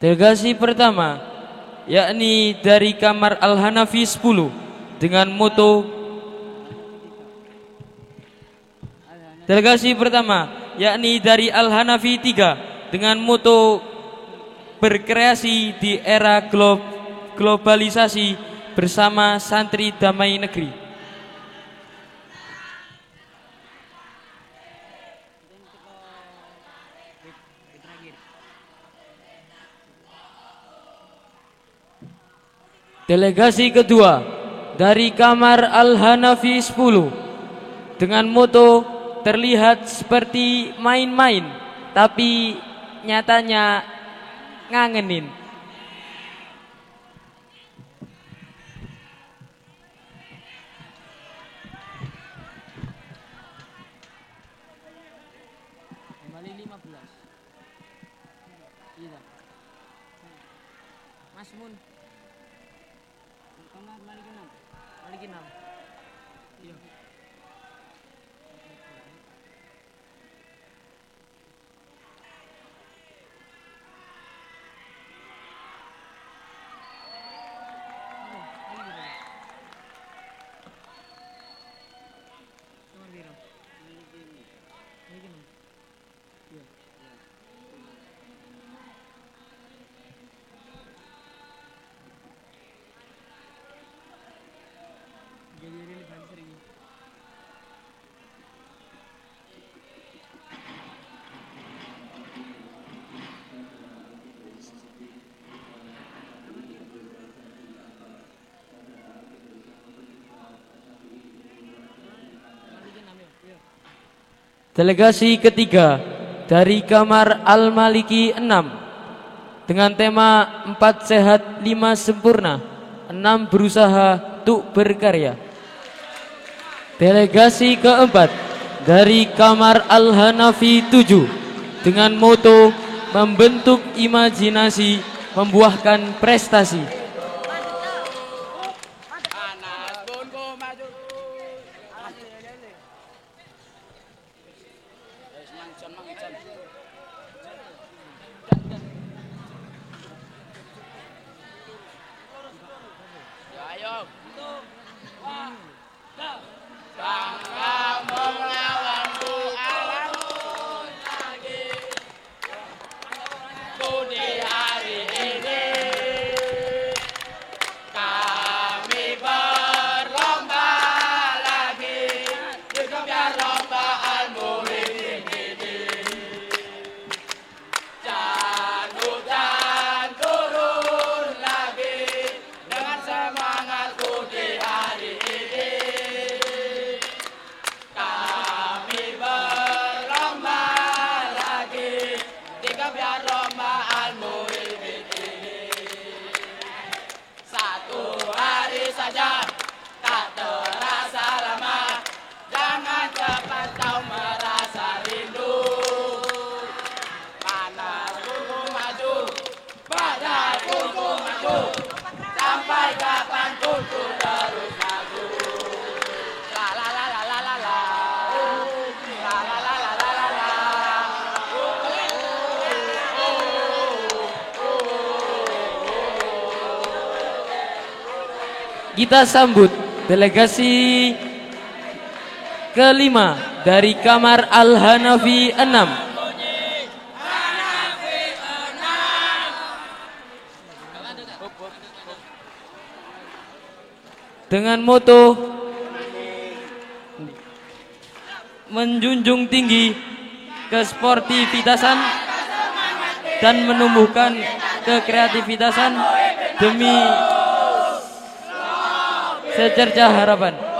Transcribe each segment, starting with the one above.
Delegasi pertama yakni dari Kamar Al-Hanafi 10 dengan moto Delegasi pertama yakni dari Al-Hanafi 3 dengan moto berkreasi di era globalisasi bersama santri damai negeri. Delegasi kedua dari Kamar Al-Hanafi 10 dengan moto terlihat seperti main-main tapi nyatanya ngangenin. Kembali 15. Iya. Mas Mun. Balik 6. Iya. Delegasi ketiga dari Kamar Al-Maliki 6 dengan tema 4 sehat 5 sempurna 6 berusaha untuk berkarya. Delegasi keempat dari Kamar Al-Hanafi 7 dengan moto membentuk imajinasi membuahkan prestasi. Kita sambut delegasi kelima dari Kamar Al-Hanafi 6 dengan moto menjunjung tinggi kesportivitasan dan menumbuhkan kekreativitasan demi secercah harapan.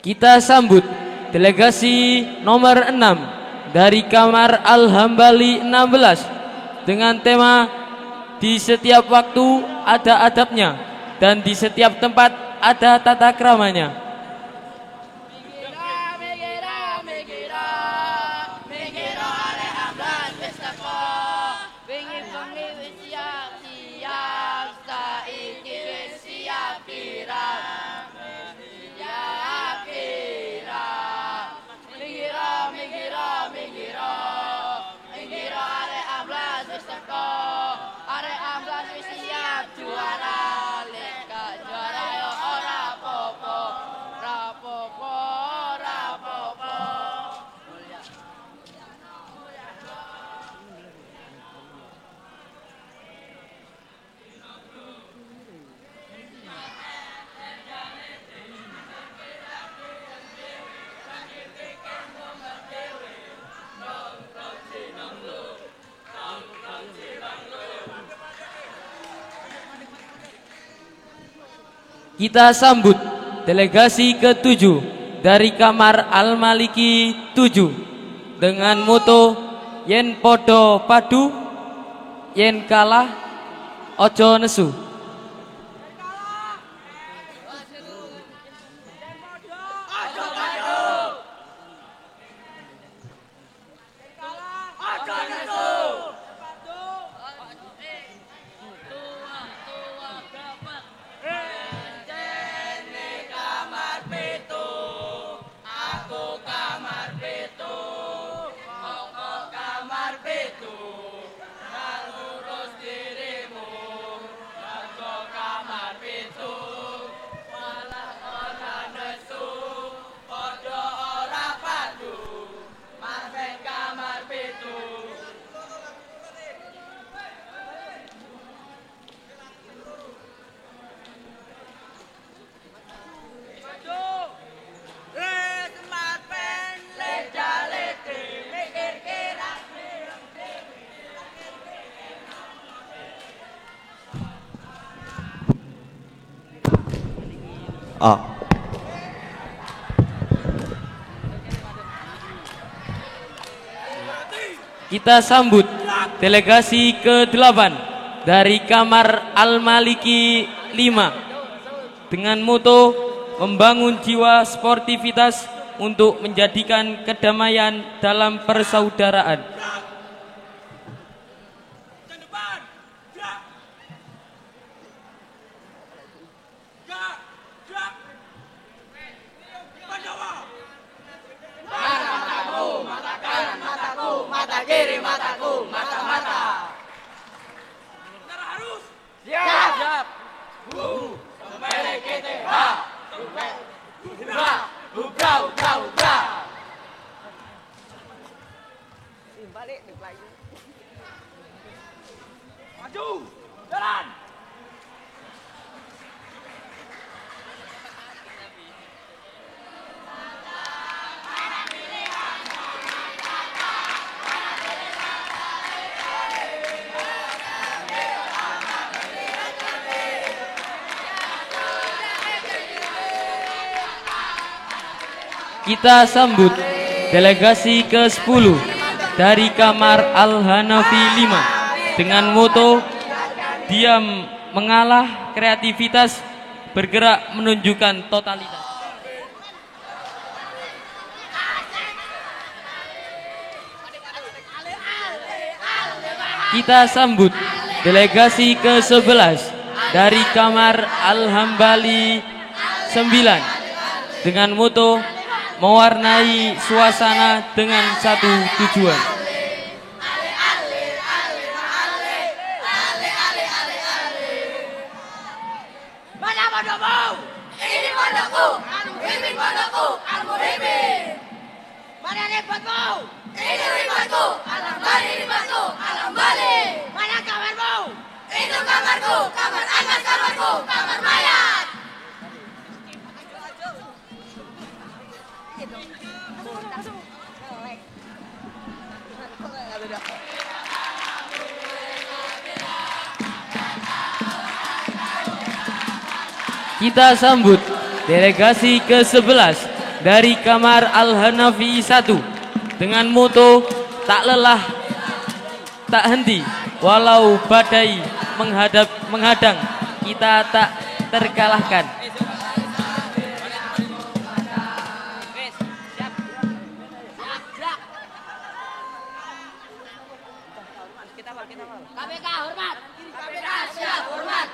Kita sambut delegasi nomor 6 dari Kamar Al-Hambali 16 dengan tema di setiap waktu ada adabnya dan di setiap tempat ada tata keramanya. Kita sambut delegasi ke-7 dari Kamar Al-Maliki 7 dengan moto yen podo padu, yen kalah ojo nesu. Kita sambut delegasi ke-8 dari Kamar Al-Maliki 5 dengan moto membangun jiwa sportivitas untuk menjadikan kedamaian dalam persaudaraan. Kiri mataku, mata-mata. Saudara harus siap. Siap. Kembali kita. Ubra. Balik lagi. Maju, jalan. Kita sambut delegasi ke-10 dari Kamar Al-Hanafi 5 dengan moto diam mengalah, kreativitas bergerak menunjukkan totalitas. Kita sambut delegasi ke-11 dari Kamar Al-Hambali 9 dengan moto mewarnai suasana dengan satu tujuan. Mana pondokmu? Ini pondokku. Al-Muhibin pondokku. Al-Muhibin. Mana ributmu? Ini ributku. Al-Hambali ributku. Al-Hambali. Mana kamarmu? Itu kamarku. Kamar Anas kamarku. Kamar mayat. Kita sambut delegasi ke-11 dari Kamar Al-Hanafi 1 dengan moto tak lelah tak henti walau badai menghadang kita tak terkalahkan. KPK hormat. KPK siap hormat.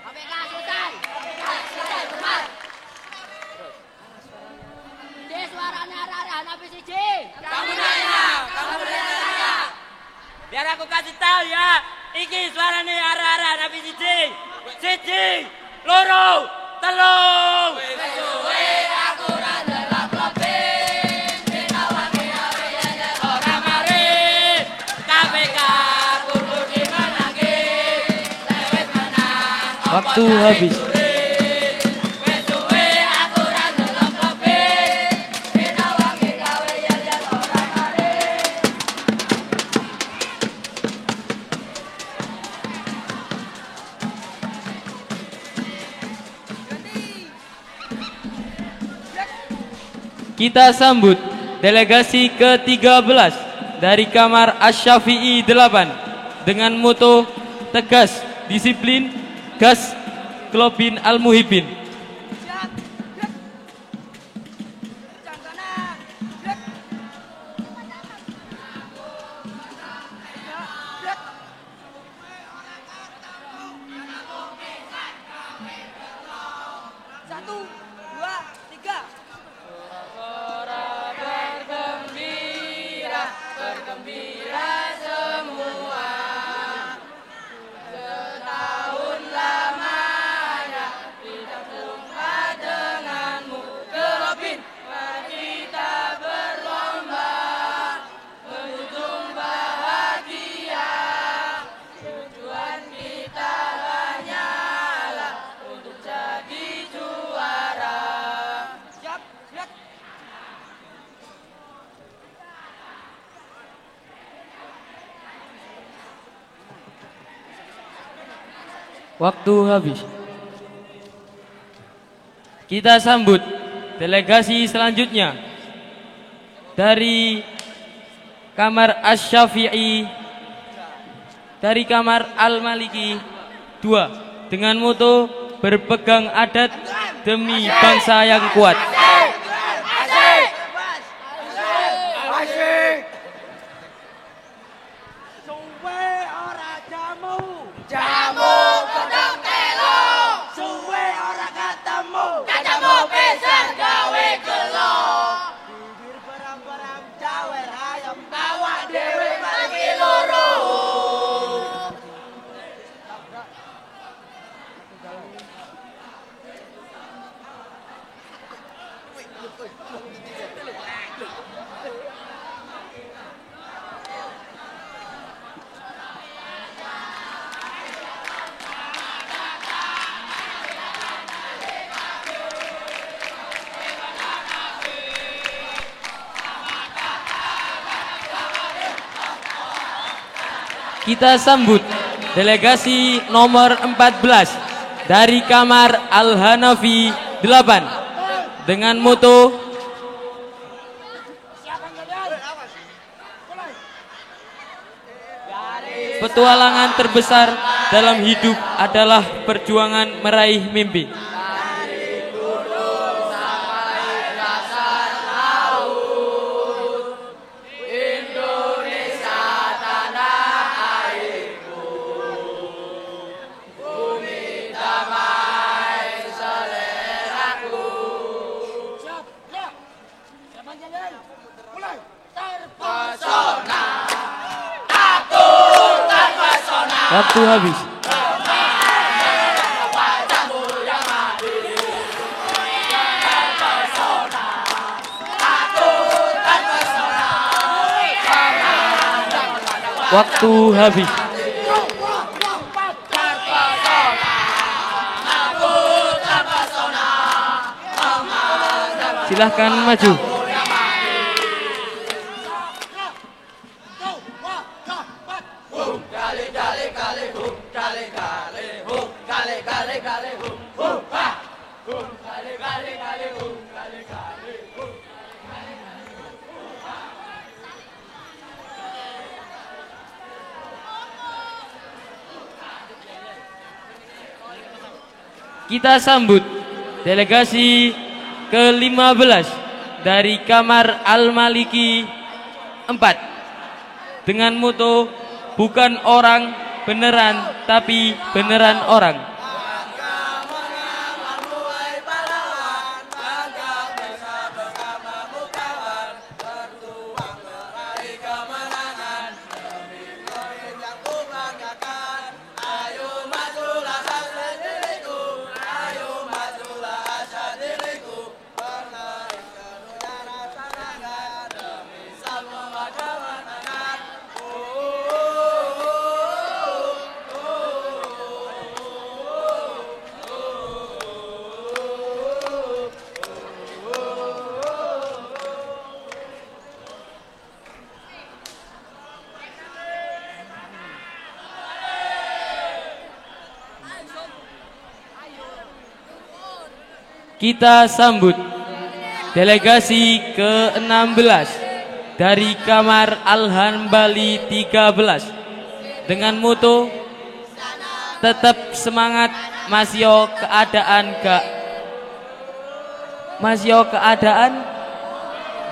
KPK selesai. KPK selesai hormat. Di suaranya arah-arah Hanafi siji. Kamu nanya. Biar aku kasih tahu ya. Iki suaranya arah-arah Hanafi siji. Siji, loro, telu. Suwe aku ra ndelok klopin. Dinawangi awake Ora mari KPK kudu dimenangi. Lewet menang. Waktu habis. Wes suwe aku ra ndelok klopin. Dinawangi gawe yel-yel ora mari. Kita sambut delegasi ke-13 dari Kamar Asy-Syafi'i 8 dengan moto tegas, disiplin, gas, Klobin Al-Muhibbin. Siap. Jangan Satu, dua, tiga. Bergembira semua. Setahun lamanya kita jumpa denganmu. Klobin, kita berlomba menunjukkan bahagia. Tujuan kita hanyalah untuk jadi juara. Siap, siap. Waktu habis. Kita sambut delegasi selanjutnya dari Kamar Asy-Syafi'i, dari Kamar Al-Maliki 2 dengan moto berpegang adat demi bangsa yang kuat. Suwe ora jamu. Jamu kodok telo. Suwe ora ketemu. Ketemu pisan gawe gelo. Bibir beram-beram jawer hayam awak dhewe mati loro. Kita sambut delegasi nomor 14 dari Kamar Al-Hanafi 8 dengan moto petualangan terbesar dalam hidup adalah perjuangan meraih mimpi. Waktu habis. Waktu habis. Silahkan maju. Kita sambut delegasi ke-15 dari Kamar Al-Maliki 4 dengan moto bukan orang beneran tapi beneran orang. Kita sambut delegasi ke-16 dari Kamar Al-Hambali 13 dengan moto tetap semangat masio keadaan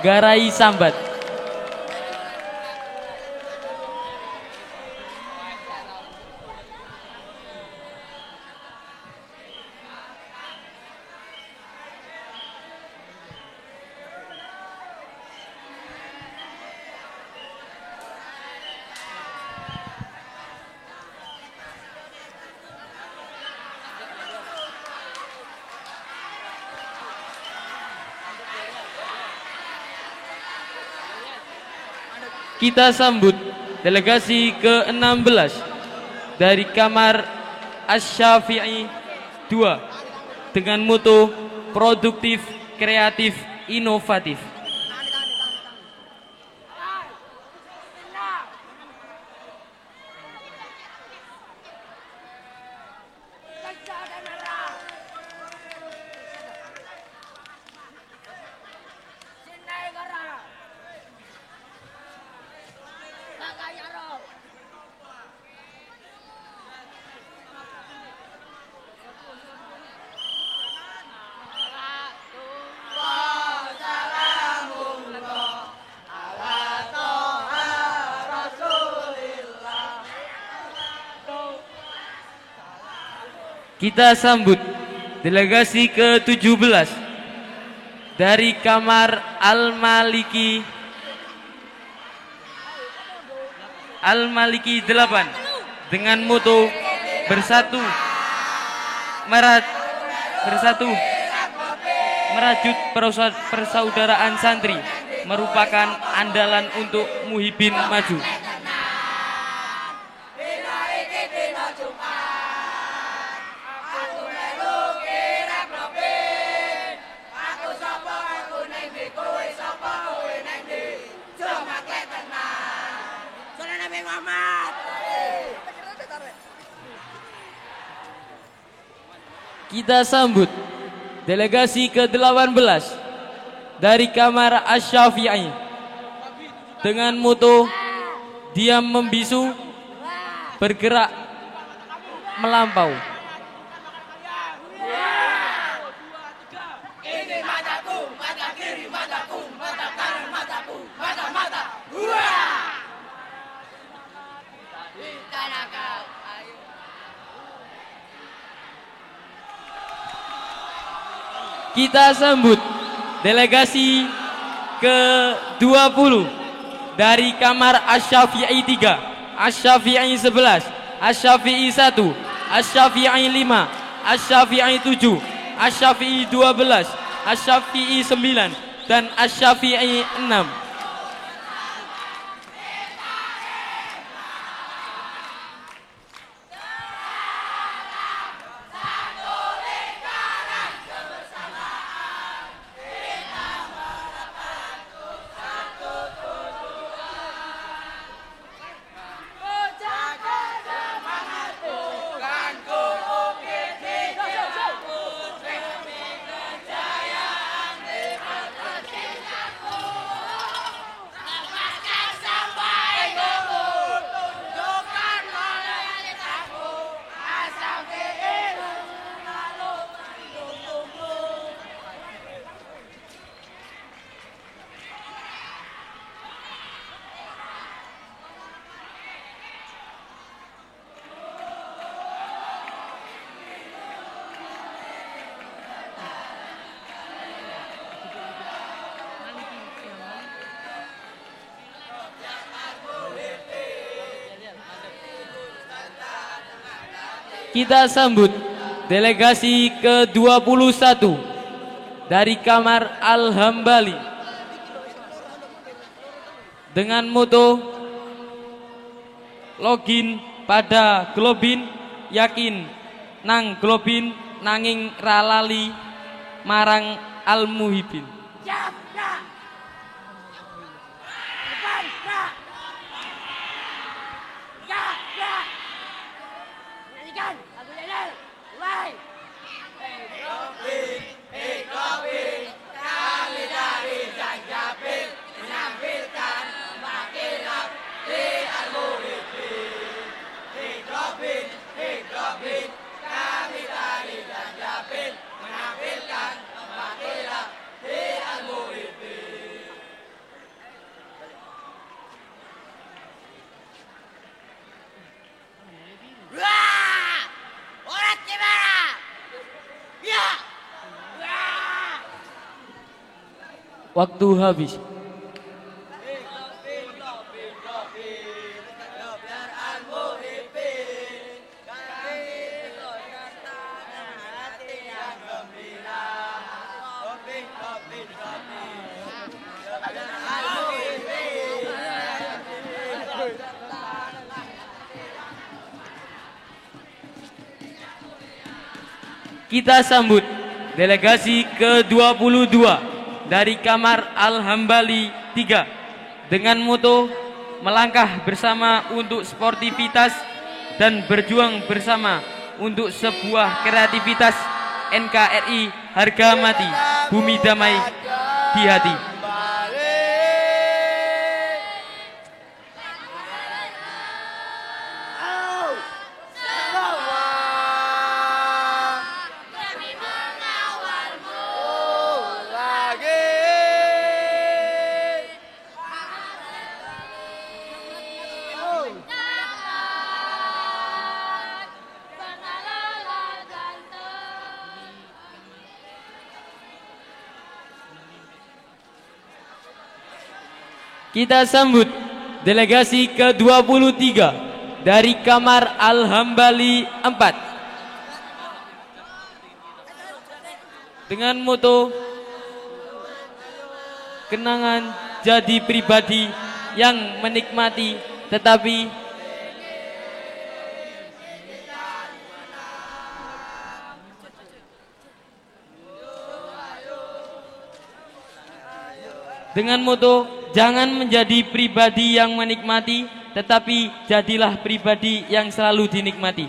garai sambat. Kita sambut delegasi ke-16 dari Kamar Asy-Syafi'i 2 dengan moto produktif, kreatif, inovatif. Kita sambut delegasi ke-17 dari Kamar Al-Maliki 8 dengan moto bersatu merajut persaudaraan santri merupakan andalan untuk Muhibin maju. Kita sambut delegasi ke-18 dari Kamar Asy-Syafi'i dengan moto diam membisu, bergerak melampau. Ini mataku, mata kiri mataku, mata kanan mataku, mata. Kita sambut delegasi ke-20 dari Kamar Asy-Syafi'i 3, Asy-Syafi'i 11, Asy-Syafi'i 1, Asy-Syafi'i 5, Asy-Syafi'i 7, Asy-Syafi'i 12, Asy-Syafi'i 9, dan Asy-Syafi'i 6. Kita sambut delegasi ke-21 dari Kamar Al-Hambali dengan moto login pada globin, yakin nang globin nanging ralali marang al-muhibin. Siap, gerak. Depan, gerak. Gerak, gerak. Nyanyikan lagu Lionel. Mulai. Wah! Orang gimana? Ya. Wah! Waktu habis. Kita sambut delegasi ke-22 dari Kamar Al-Hambali 3 dengan moto melangkah bersama untuk sportivitas dan berjuang bersama untuk sebuah kreativitas. NKRI harga mati, bumi damai di hati. Kita sambut delegasi ke-23 dari Kamar Al-Hambali 4 dengan moto kenangan jadi pribadi yang menikmati tetapi dengan moto jangan menjadi pribadi yang menikmati, tetapi jadilah pribadi yang selalu dinikmati.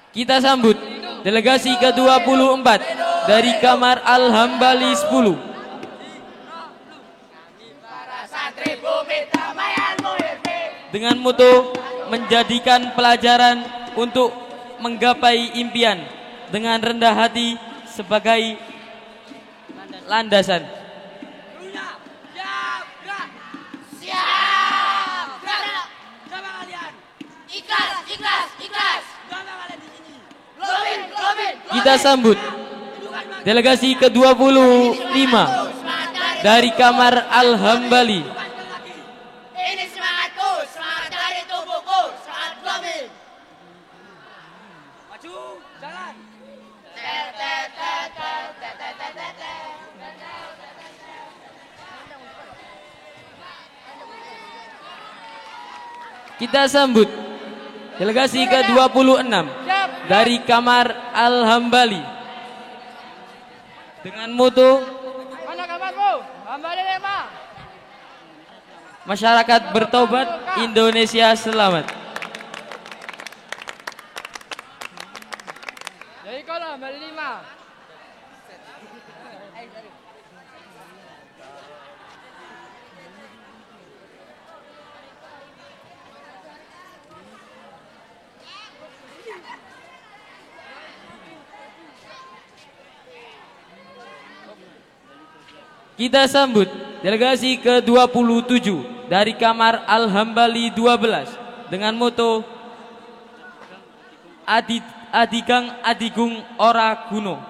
Kita sambut delegasi ke-24 dari Kamar Al-Hambali 10 dengan moto menjadikan pelajaran untuk menggapai impian dengan rendah hati sebagai landasan. Siap, gerak. Coba kalian. Ikhlas, ikhlas, ikhlas. Coba kalian di sini. Globin, globin. Kita sambut delegasi ke-25 dari Kamar Al-Hambali. Ini semangatku, semangat dari tubuhku, semangat globin. Maju, jalan. Kita sambut delegasi ke-26 dari Kamar Al-Hambali dengan moto Mana kamarmu? Hambali 5. masyarakat bertobat, Indonesia selamat. Jadi kalau Hambali 5. Kita sambut delegasi ke-27 dari Kamar Al-Hambali 12 dengan moto Adigang Adigung Ora Guno.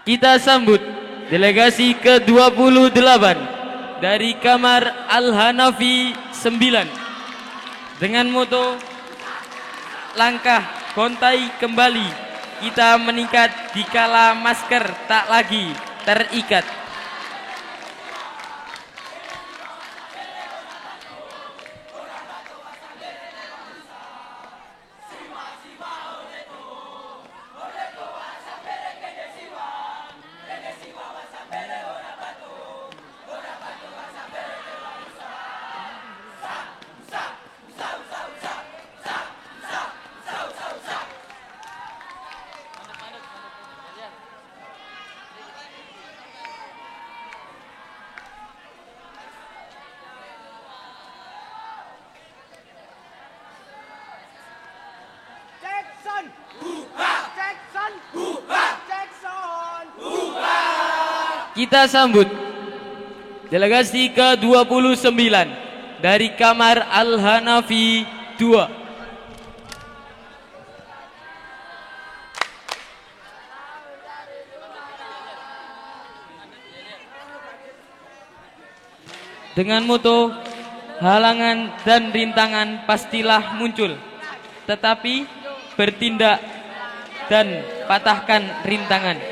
Kita sambut delegasi ke-28 dari Kamar Al-Hanafi 9 dengan moto langkah gontai kembali, kita meningkat dikala masker tak lagi terikat. Kita sambut delegasi ke-29 dari Kamar Al-Hanafi 2. Dengan moto halangan dan rintangan pastilah muncul, tetapi bertindak dan patahkan rintangan.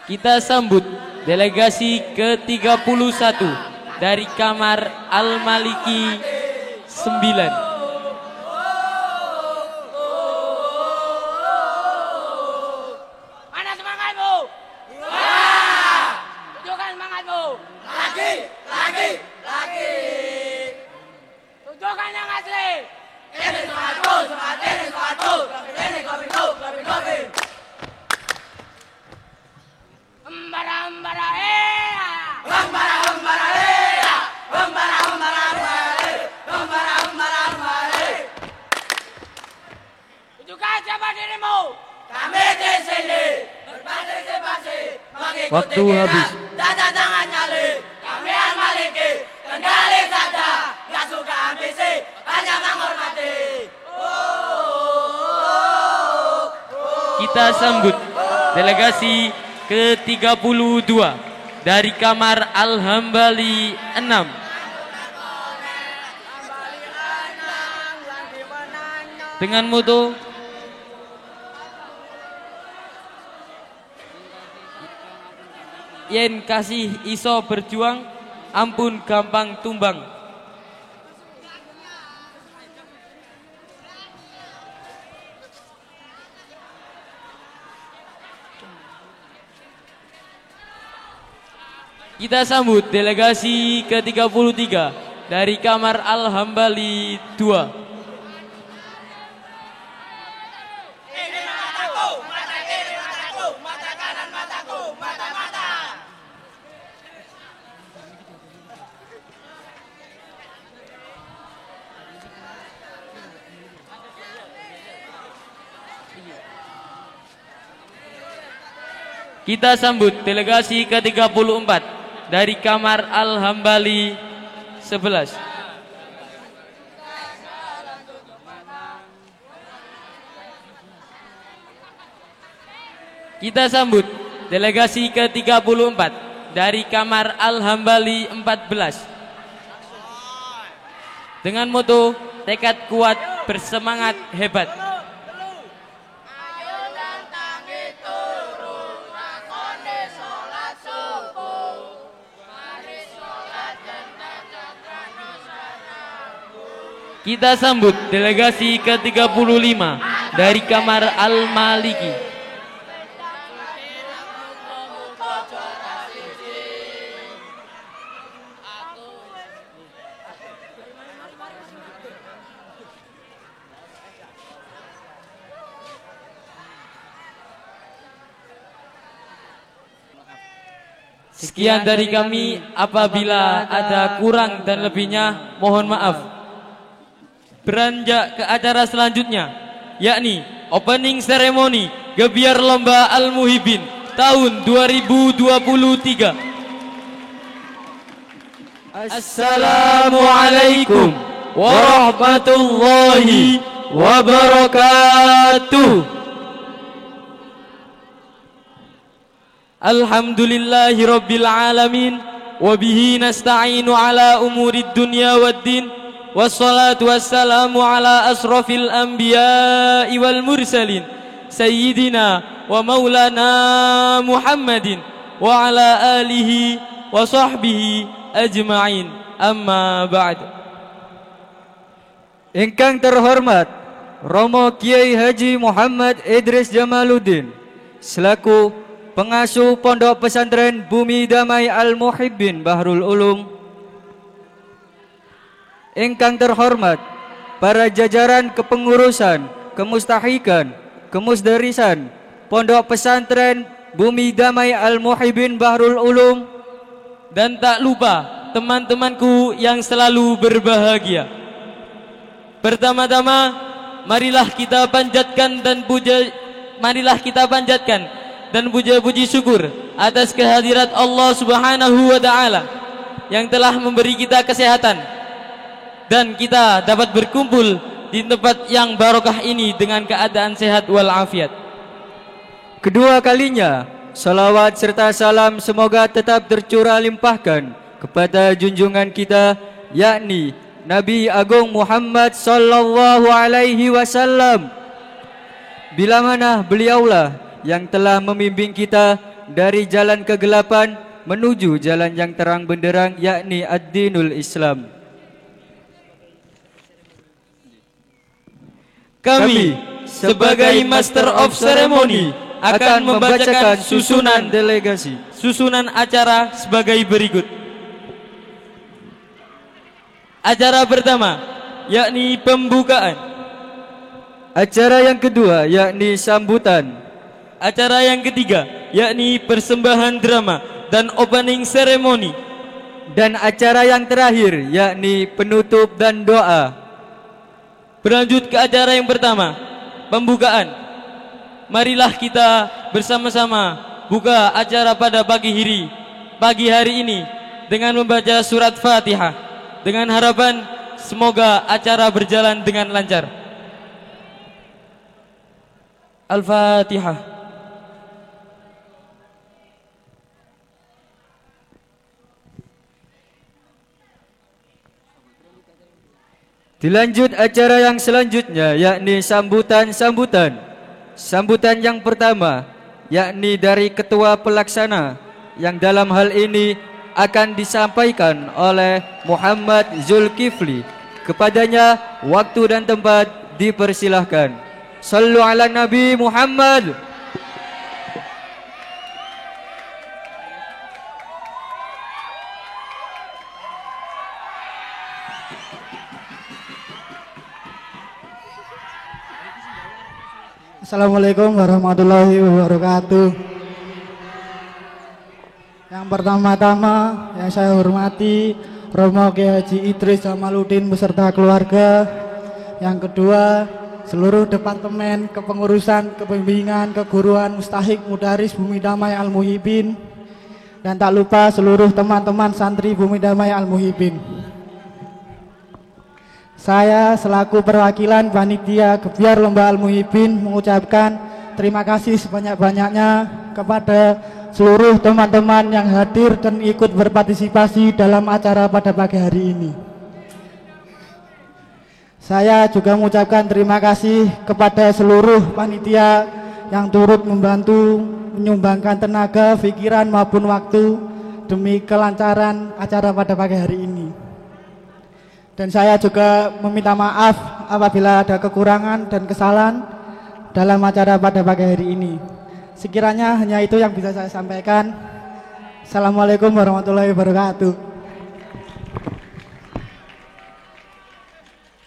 Kita sambut delegasi ke-31 dari Kamar Al-Maliki 9. Mana semangatmu? Wah! Tunjukkan semangatmu. Lagi. Tunjukkan yang asli. Ini semangatku, ini semangatku. Ini kopi. Hembara ea. Tunjukkan siapa dirimu. Kami di sini berpartisipasi mengikuti Waktu habis. Tanda tangan nyali. Kami Al-Maliki, kendali saja, gak suka ambisi, hanya menghormati. Kita sambut delegasi ke-32 dari kamar Al-Hambali 6. Dengan moto yen kasih iso berjuang, ampun gampang tumbang. Kita sambut delegasi ke-33 dari kamar Al-Hambali 2. Ini mataku, mata kiri mataku, mata kanan mataku, mata-mata. Kita sambut delegasi ke-34 dari kamar Al-Hambali 11. Kita sambut delegasi ke-34 dari kamar Al-Hambali 14 dengan moto tekad kuat, bersemangat hebat. Ayo tangi turu, lakoni sholat subuh. Mari sholat dan tanjakan nusanaku. Kita sambut delegasi ke-35 dari kamar Al-Maliki. Sekian dari kami, apabila ada kurang dan lebihnya mohon maaf. Beranjak ke acara selanjutnya, yakni opening ceremony Gebiar Lomba Al-Muhibin tahun 2023. Assalamualaikum warahmatullahi wabarakatuh. Alhamdulillahi rabbil alamin, wabihi nasta'inu ala umurid dunya waddin, wassalatu wassalamu ala asrafil anbiya'i wal mursalin, sayyidina wa maulana Muhammadin wa ala alihi wa sahbihi ajma'in, amma ba'd. Ingkang terhormat Romo Kiai Haji Muhammad Idris Jamaluddin selaku pengasuh Pondok Pesantren Bumi Damai Al-Muhibbin Bahrul Ulum. Ingkang terhormat para jajaran kepengurusan, kemustahikan, kemusdarisan Pondok Pesantren Bumi Damai Al-Muhibbin Bahrul Ulum. Dan tak lupa teman-temanku yang selalu berbahagia. Pertama-tama marilah kita panjatkan dan puja-puji syukur atas kehadirat Allah Subhanahu wa taala yang telah memberi kita kesehatan dan kita dapat berkumpul di tempat yang barokah ini dengan keadaan sehat walafiat. Kedua kalinya salawat serta salam semoga tetap tercurah limpahkan kepada junjungan kita, yakni Nabi Agung Muhammad sallallahu alaihi wasallam, bila mana beliaulah yang telah membimbing kita dari jalan kegelapan menuju jalan yang terang benderang, yakni ad-dinul Islam. Kami sebagai Master of Ceremony akan membacakan susunan delegasi. Susunan acara sebagai berikut. Acara pertama yakni pembukaan. Acara yang kedua yakni sambutan. Acara yang ketiga yakni persembahan drama dan opening ceremony. Dan acara yang terakhir yakni penutup dan doa. Berlanjut ke acara yang pertama, pembukaan. Marilah kita bersama-sama buka acara pada pagi hari ini dengan membaca surat Fatihah, dengan harapan semoga acara berjalan dengan lancar. Al-Fatihah. Dilanjut acara yang selanjutnya, yakni sambutan-sambutan. Sambutan yang pertama yakni dari ketua pelaksana, yang dalam hal ini akan disampaikan oleh Muhammad Zulkifli. Kepadanya waktu dan tempat dipersilahkan. Sallu ala Nabi Muhammad. Assalamualaikum warahmatullahi wabarakatuh. Yang pertama-tama yang saya hormati Romo Kiai Haji Idris Jamaluddin beserta keluarga. Yang kedua, seluruh departemen kepengurusan, kepembimbingan, keguruan, mustahik, mudaris Bumi Damai Al-Muhibin. Dan tak lupa seluruh teman-teman santri Bumi Damai Al-Muhibin. Saya selaku perwakilan panitia Gebyar Lomba Al-Muhibin mengucapkan terima kasih sebanyak-banyaknya kepada seluruh teman-teman yang hadir dan ikut berpartisipasi dalam acara pada pagi hari ini. Saya juga mengucapkan terima kasih kepada seluruh panitia yang turut membantu menyumbangkan tenaga, pikiran maupun waktu demi kelancaran acara pada pagi hari ini. Dan saya juga meminta maaf apabila ada kekurangan dan kesalahan dalam acara pada pagi hari ini. Sekiranya hanya itu yang bisa saya sampaikan. Assalamualaikum warahmatullahi wabarakatuh.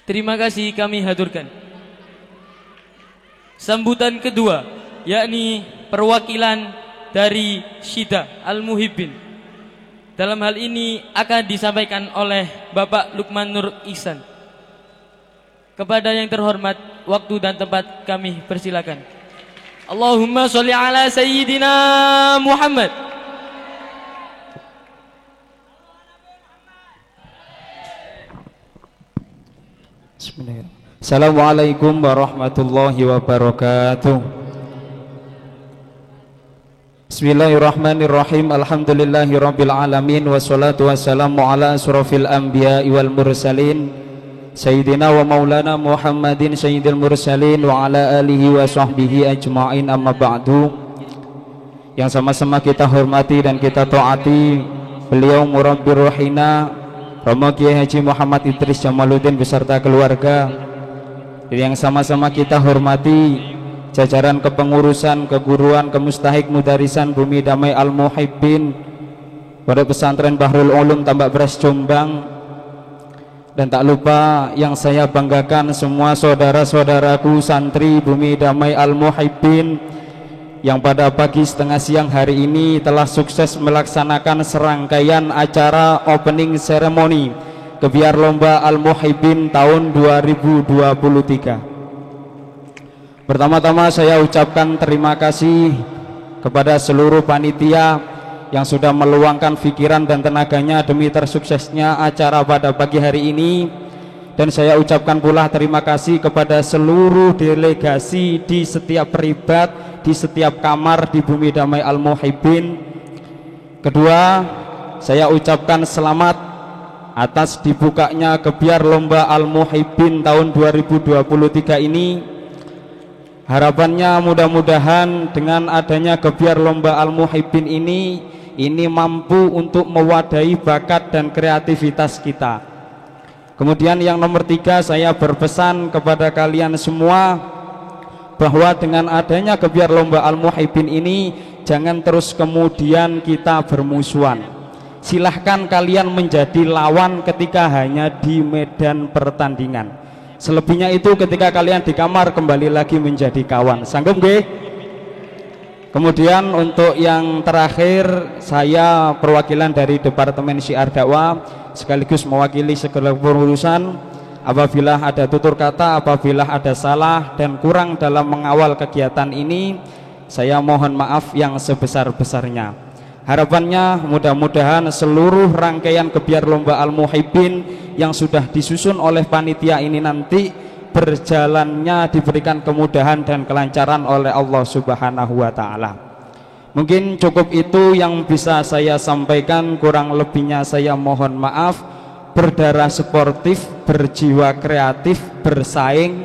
Terima kasih kami haturkan. Sambutan kedua yakni perwakilan dari Syida Al-Muhibbin. Dalam hal ini akan disampaikan oleh Bapak Lukman Nur Ihsan. Kepada yang terhormat, waktu dan tempat kami persilakan. Allahumma sholli ala Sayyidina Muhammad. Bismillahirrahmanirrahim. Assalamualaikum warahmatullahi wabarakatuh. Bismillahirrahmanirrahim. Alhamdulillahirabbil alamin wassalatu wassalamu ala asrofil anbiya'i wal mursalin Sayyidina wa maulana Muhammadin sayyidil mursalin wa ala alihi wa sahbihi ajma'in, amma ba'du. Yang sama-sama kita hormati dan kita taati beliau murabbir ruhina Romo Kiai Haji Muhammad Idris Jamaluddin beserta keluarga. Dan yang sama-sama kita hormati jajaran kepengurusan, keguruan, kemustahik, mudarisan Bumi Damai Al-Muhibbin Pondok Pesantren Bahrul Ulum Tambak Beras Jombang. Dan tak lupa yang saya banggakan semua saudara-saudaraku santri Bumi Damai Al-Muhibbin yang pada pagi setengah siang hari ini telah sukses melaksanakan serangkaian acara opening ceremony Gebyar Lomba Al-Muhibbin tahun 2023. Pertama-tama saya ucapkan terima kasih kepada seluruh panitia yang sudah meluangkan pikiran dan tenaganya demi tersuksesnya acara pada pagi hari ini. Dan saya ucapkan pula terima kasih kepada seluruh delegasi di setiap peribat, di setiap kamar di Bumi Damai Al-Muhibbin. Kedua, saya ucapkan selamat atas dibukanya Gebyar Lomba Al-Muhibbin tahun 2023 ini. Harapannya mudah-mudahan dengan adanya Gebyar Lomba Al-Muhibbin ini mampu untuk mewadahi bakat dan kreativitas kita. Kemudian yang nomor 3, saya berpesan kepada kalian semua bahwa dengan adanya Gebyar Lomba Al-Muhibbin ini jangan terus kemudian kita bermusuhan. Silahkan kalian menjadi lawan ketika hanya di medan pertandingan. Selebihnya itu ketika kalian di kamar kembali lagi menjadi kawan. Sanggup nggih? Kemudian untuk yang terakhir, saya perwakilan dari Departemen Syiar Dakwah sekaligus mewakili segala pengurusan. Apabila ada tutur kata, apabila ada salah dan kurang dalam mengawal kegiatan ini, saya mohon maaf yang sebesar-besarnya. Harapannya mudah-mudahan seluruh rangkaian Gebyar Lomba Al-Muhibbin yang sudah disusun oleh panitia ini nanti berjalannya diberikan kemudahan dan kelancaran oleh Allah Subhanahu wa Ta'ala. Mungkin cukup itu yang bisa saya sampaikan, kurang lebihnya saya mohon maaf. berdarah sportif, berjiwa kreatif, bersaing,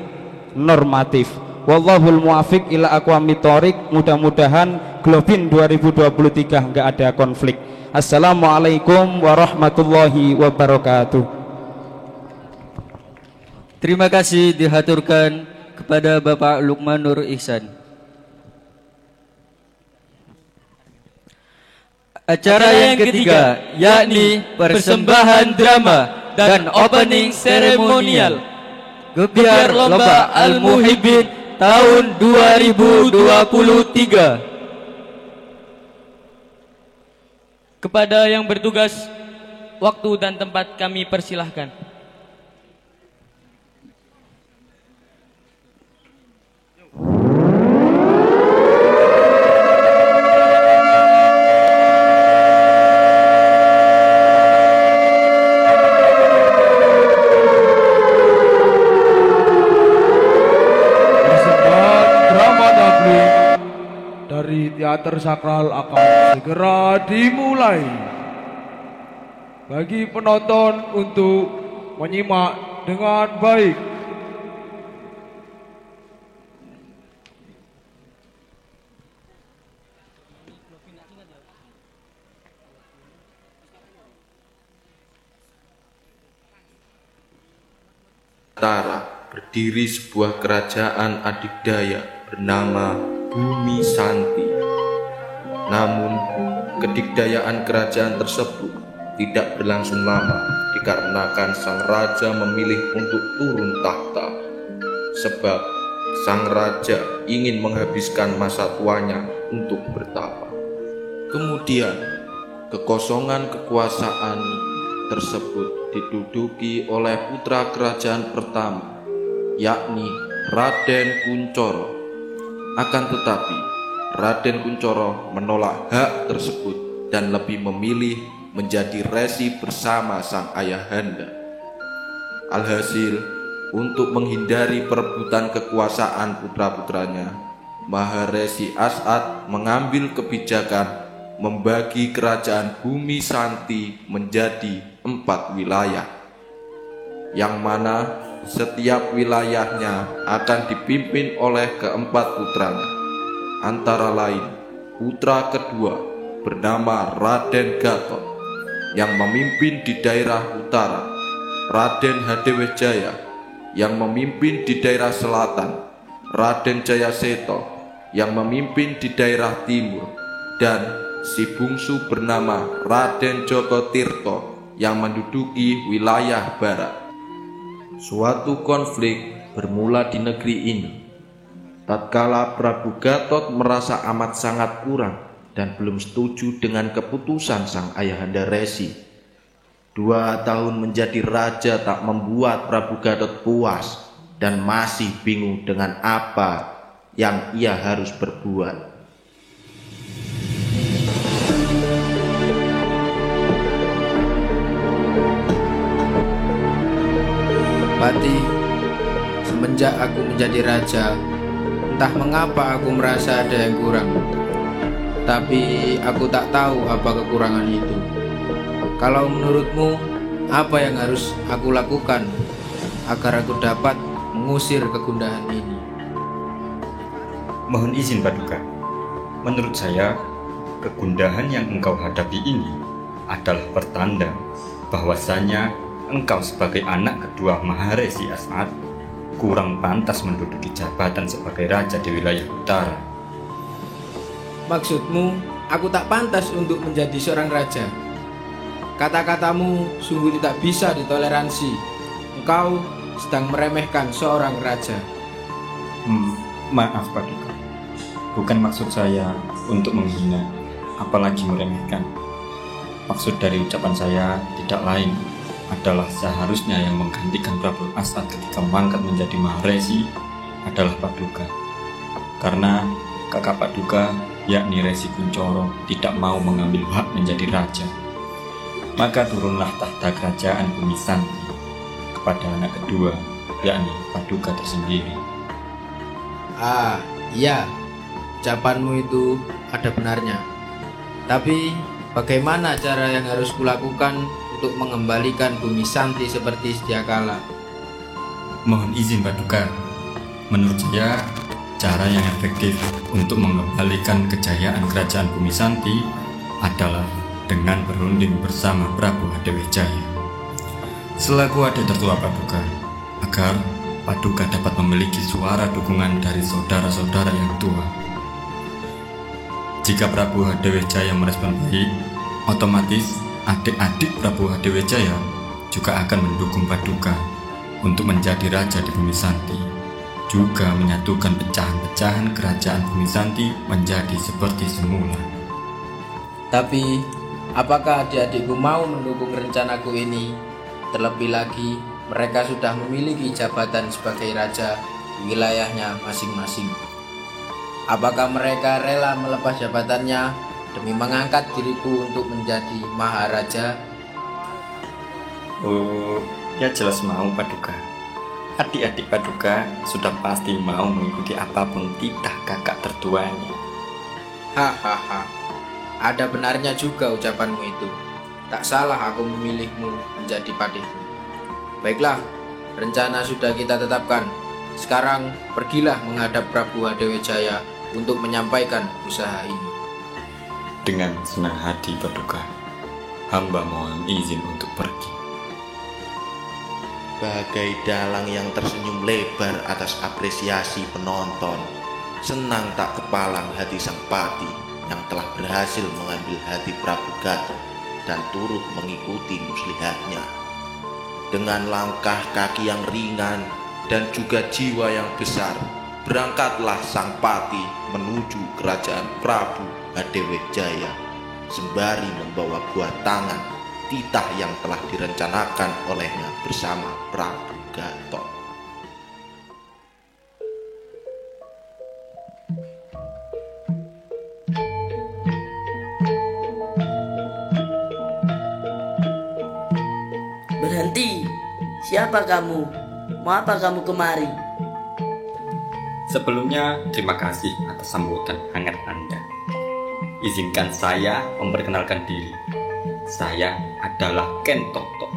normatif. Wallahul muwafiq ila aqwamit thoriq. Mudah-mudahan Globin 2023 enggak ada konflik. Assalamualaikum warahmatullahi wabarakatuh. Terima kasih dihaturkan kepada Bapak Lukman Nur Ihsan. Acara yang ketiga yakni persembahan drama dan opening seremonial Gebiar Lomba Al-Muhibbin tahun 2023. Kepada yang bertugas, waktu dan tempat kami persilahkan. Teater sakral akan segera dimulai. Bagi penonton untuk menyimak dengan baik. Berdiri sebuah kerajaan adikdaya bernama Bumi Santi. Namun, kedikdayaan kerajaan tersebut tidak berlangsung lama dikarenakan sang raja memilih untuk turun tahta. Sebab sang raja ingin menghabiskan masa tuanya untuk bertapa. Kemudian, kekosongan kekuasaan tersebut diduduki oleh putra kerajaan pertama, yakni Raden Kuncoro. Akan tetapi, Raden Kuncoro menolak hak tersebut dan lebih memilih menjadi resi bersama sang ayahanda. Alhasil, untuk menghindari perebutan kekuasaan putra-putranya, Maharesi As'ad mengambil kebijakan membagi kerajaan Bumi Santi menjadi 4 wilayah, yang mana setiap wilayahnya akan dipimpin oleh keempat putranya. Antara lain, putra kedua bernama Raden Gatot yang memimpin di daerah utara, Raden Hadewijaya yang memimpin di daerah selatan, Raden Jayaseto yang memimpin di daerah timur, dan si bungsu bernama Raden Joko Tirto yang menduduki wilayah barat. Suatu konflik bermula di negeri ini. Tatkala Prabu Gatot merasa amat sangat kurang dan belum setuju dengan keputusan sang ayahanda Resi. 2 tahun menjadi raja tak membuat Prabu Gatot puas dan masih bingung dengan apa yang ia harus berbuat. Pati, semenjak aku menjadi raja, entah mengapa aku merasa ada yang kurang. Tapi aku tak tahu apa kekurangan itu. Kalau menurutmu, apa yang harus aku lakukan agar aku dapat mengusir kegundahan ini? Mohon izin Paduka. Menurut saya, kegundahan yang engkau hadapi ini adalah pertanda bahwasanya engkau sebagai anak kedua Maharesi As'ad kurang pantas menduduki jabatan sebagai raja di wilayah utara. Maksudmu, aku tak pantas untuk menjadi seorang raja? Kata-katamu sungguh tidak bisa ditoleransi. Engkau sedang meremehkan seorang raja. Maaf Paduka, bukan maksud saya untuk menghina, apalagi meremehkan. Maksud dari ucapan saya tidak lain adalah seharusnya yang menggantikan Prabu As'ad ketika mangkat menjadi Maharesi adalah Paduka. Karena kakak Paduka, yakni Resi Kuncoro, tidak mau mengambil hak menjadi raja. Maka turunlah tahta kerajaan Bumi Santi kepada anak kedua, yakni Paduka tersendiri. Iya, ucapanmu itu ada benarnya. Tapi bagaimana cara yang harus kulakukan untuk mengembalikan bumi Santi seperti sedia kala. Mohon izin Paduka, menurut saya cara yang efektif untuk mengembalikan kejayaan kerajaan bumi Santi adalah dengan berunding bersama Prabu Hadewejaya selaku adik tertua Paduka, agar Paduka dapat memiliki suara dukungan dari saudara-saudara yang tua. Jika Prabu Hadewejaya merespon baik, otomatis adik-adik Prabu Hadewejaya juga akan mendukung Paduka untuk menjadi raja di bumi Santi, juga menyatukan pecahan-pecahan kerajaan bumi Santi menjadi seperti semula. Tapi, apakah adik-adikku mau mendukung rencanaku ini? Terlebih lagi, mereka sudah memiliki jabatan sebagai raja di wilayahnya masing-masing. Apakah mereka rela melepas jabatannya demi mengangkat diriku untuk menjadi maharaja? Oh, ya jelas mau Paduka. Adik-adik Paduka sudah pasti mau mengikuti apapun titah kakak tertuanya. Hahaha, ada benarnya juga ucapanmu itu. Tak salah aku memilihmu menjadi padihku. Baiklah, rencana sudah kita tetapkan. Sekarang pergilah menghadap Prabu Hadewejaya untuk menyampaikan usaha ini. Dengan senang hati Paduka, hamba mohon izin untuk pergi. Bagai dalang yang tersenyum lebar atas apresiasi penonton, senang tak kepalang hati sang pati yang telah berhasil mengambil hati Prabu Gatot dan turut mengikuti muslihatnya. Dengan langkah kaki yang ringan dan juga jiwa yang besar, berangkatlah sang pati menuju kerajaan Prabu Hadewejaya, sembari membawa buah tangan titah yang telah direncanakan olehnya bersama Prabu Gatot. Berhenti, siapa kamu? Mau apa kamu kemari? Sebelumnya, terima kasih atas sambutan hangat Anda. Izinkan saya memperkenalkan diri. Saya adalah Ken Toto,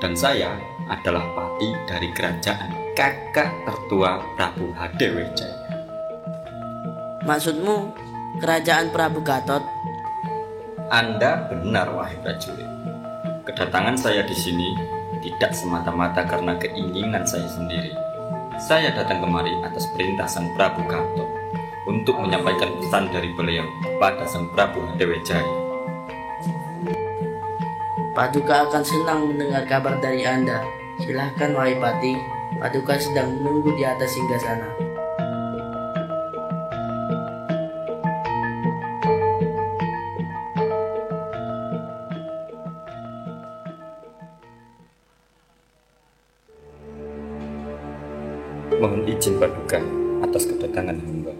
dan saya adalah pati dari kerajaan kakak tertua Prabu Hadewejaya. Maksudmu, kerajaan Prabu Gatot? Anda benar, wahai prajurit. Kedatangan saya di sini tidak semata-mata karena keinginan saya sendiri. Saya datang kemari atas perintah sang Prabu Gatot untuk menyampaikan pesan dari beliau kepada sang Prabu Hadewejaya. Paduka akan senang mendengar kabar dari Anda. Silahkan wahai Pati, Paduka sedang menunggu di atas singgasana. Mohon izin Paduka atas kedatangan hamba.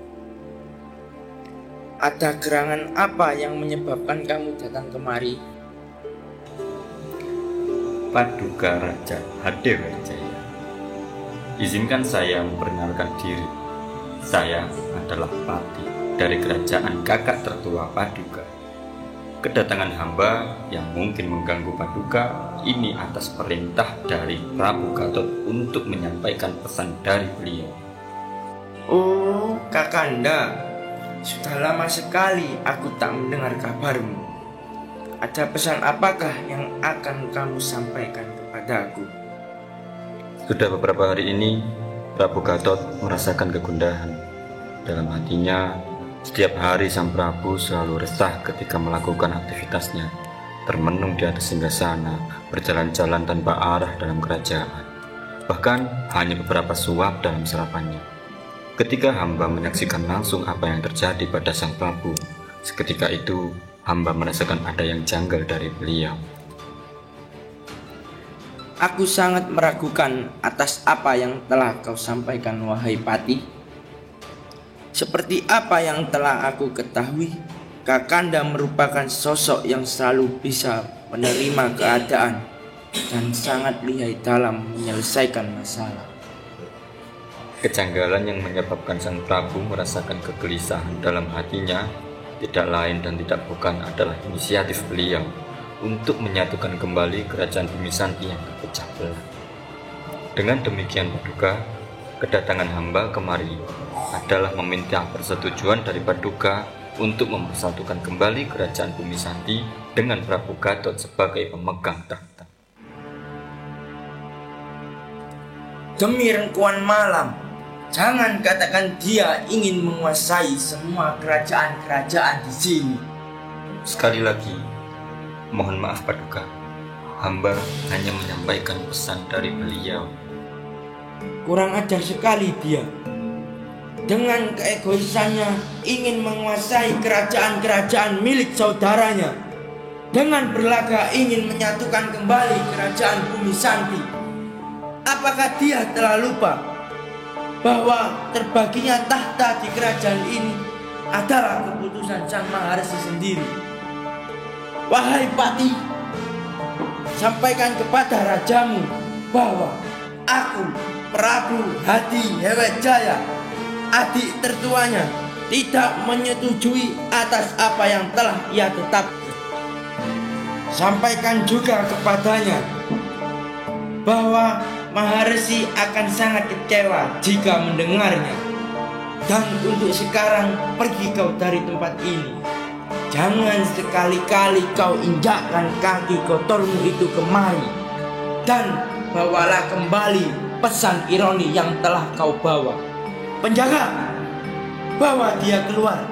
Ada gerangan apa yang menyebabkan kamu datang kemari? Paduka Raja Hadewejaya, izinkan saya memperkenalkan diri. Saya adalah pati dari kerajaan kakak tertua Paduka. Kedatangan hamba yang mungkin mengganggu Paduka ini atas perintah dari Prabu Gatot untuk menyampaikan pesan dari beliau. Oh, Kakanda, sudah lama sekali aku tak mendengar kabarmu. Ada pesan apakah yang akan kamu sampaikan kepadaku? Sudah beberapa hari ini, Prabu Gatot merasakan kegundahan. Dalam hatinya, setiap hari sang Prabu selalu resah ketika melakukan aktivitasnya, termenung di atas singgasana, berjalan-jalan tanpa arah dalam kerajaan. Bahkan hanya beberapa suap dalam sarapannya. Ketika hamba menyaksikan langsung apa yang terjadi pada sang Prabu, seketika itu hamba merasakan ada yang janggal dari beliau. Aku sangat meragukan atas apa yang telah kau sampaikan, wahai Pati. Seperti apa yang telah aku ketahui, Kakanda merupakan sosok yang selalu bisa menerima keadaan dan sangat lihai dalam menyelesaikan masalah. Kejanggalan yang menyebabkan sang Prabu merasakan kegelisahan dalam hatinya tidak lain dan tidak bukan adalah inisiatif beliau untuk menyatukan kembali kerajaan bumi Santi yang terpecah belah. Dengan demikian Paduka, kedatangan hamba kemari adalah meminta persetujuan dari Paduka untuk mempersatukan kembali kerajaan bumi Santi dengan Prabu Gatot sebagai pemegang tahta. Demi rengkuan malam, jangan katakan dia ingin menguasai semua kerajaan-kerajaan di sini. Sekali lagi, mohon maaf Paduka, hamba hanya menyampaikan pesan dari beliau. Kurang ajar sekali dia. Dengan keegoisannya ingin menguasai kerajaan-kerajaan milik saudaranya. Dengan berlaga ingin menyatukan kembali kerajaan bumi Santi. Apakah dia telah lupa bahwa terbaginya tahta di kerajaan ini adalah keputusan Sang Maharesi sendiri? Wahai Pati, sampaikan kepada rajamu bahwa aku, Prabu Hadi Hewejaya, adik tertuanya, tidak menyetujui atas apa yang telah ia tetapkan. Sampaikan juga kepadanya bahwa Maharesi akan sangat kecewa jika mendengarnya. Dan untuk sekarang pergi kau dari tempat ini. Jangan sekali-kali kau injakkan kaki kotormu itu kemari. Dan bawalah kembali pesan ironi yang telah kau bawa. Penjaga, bawa dia keluar.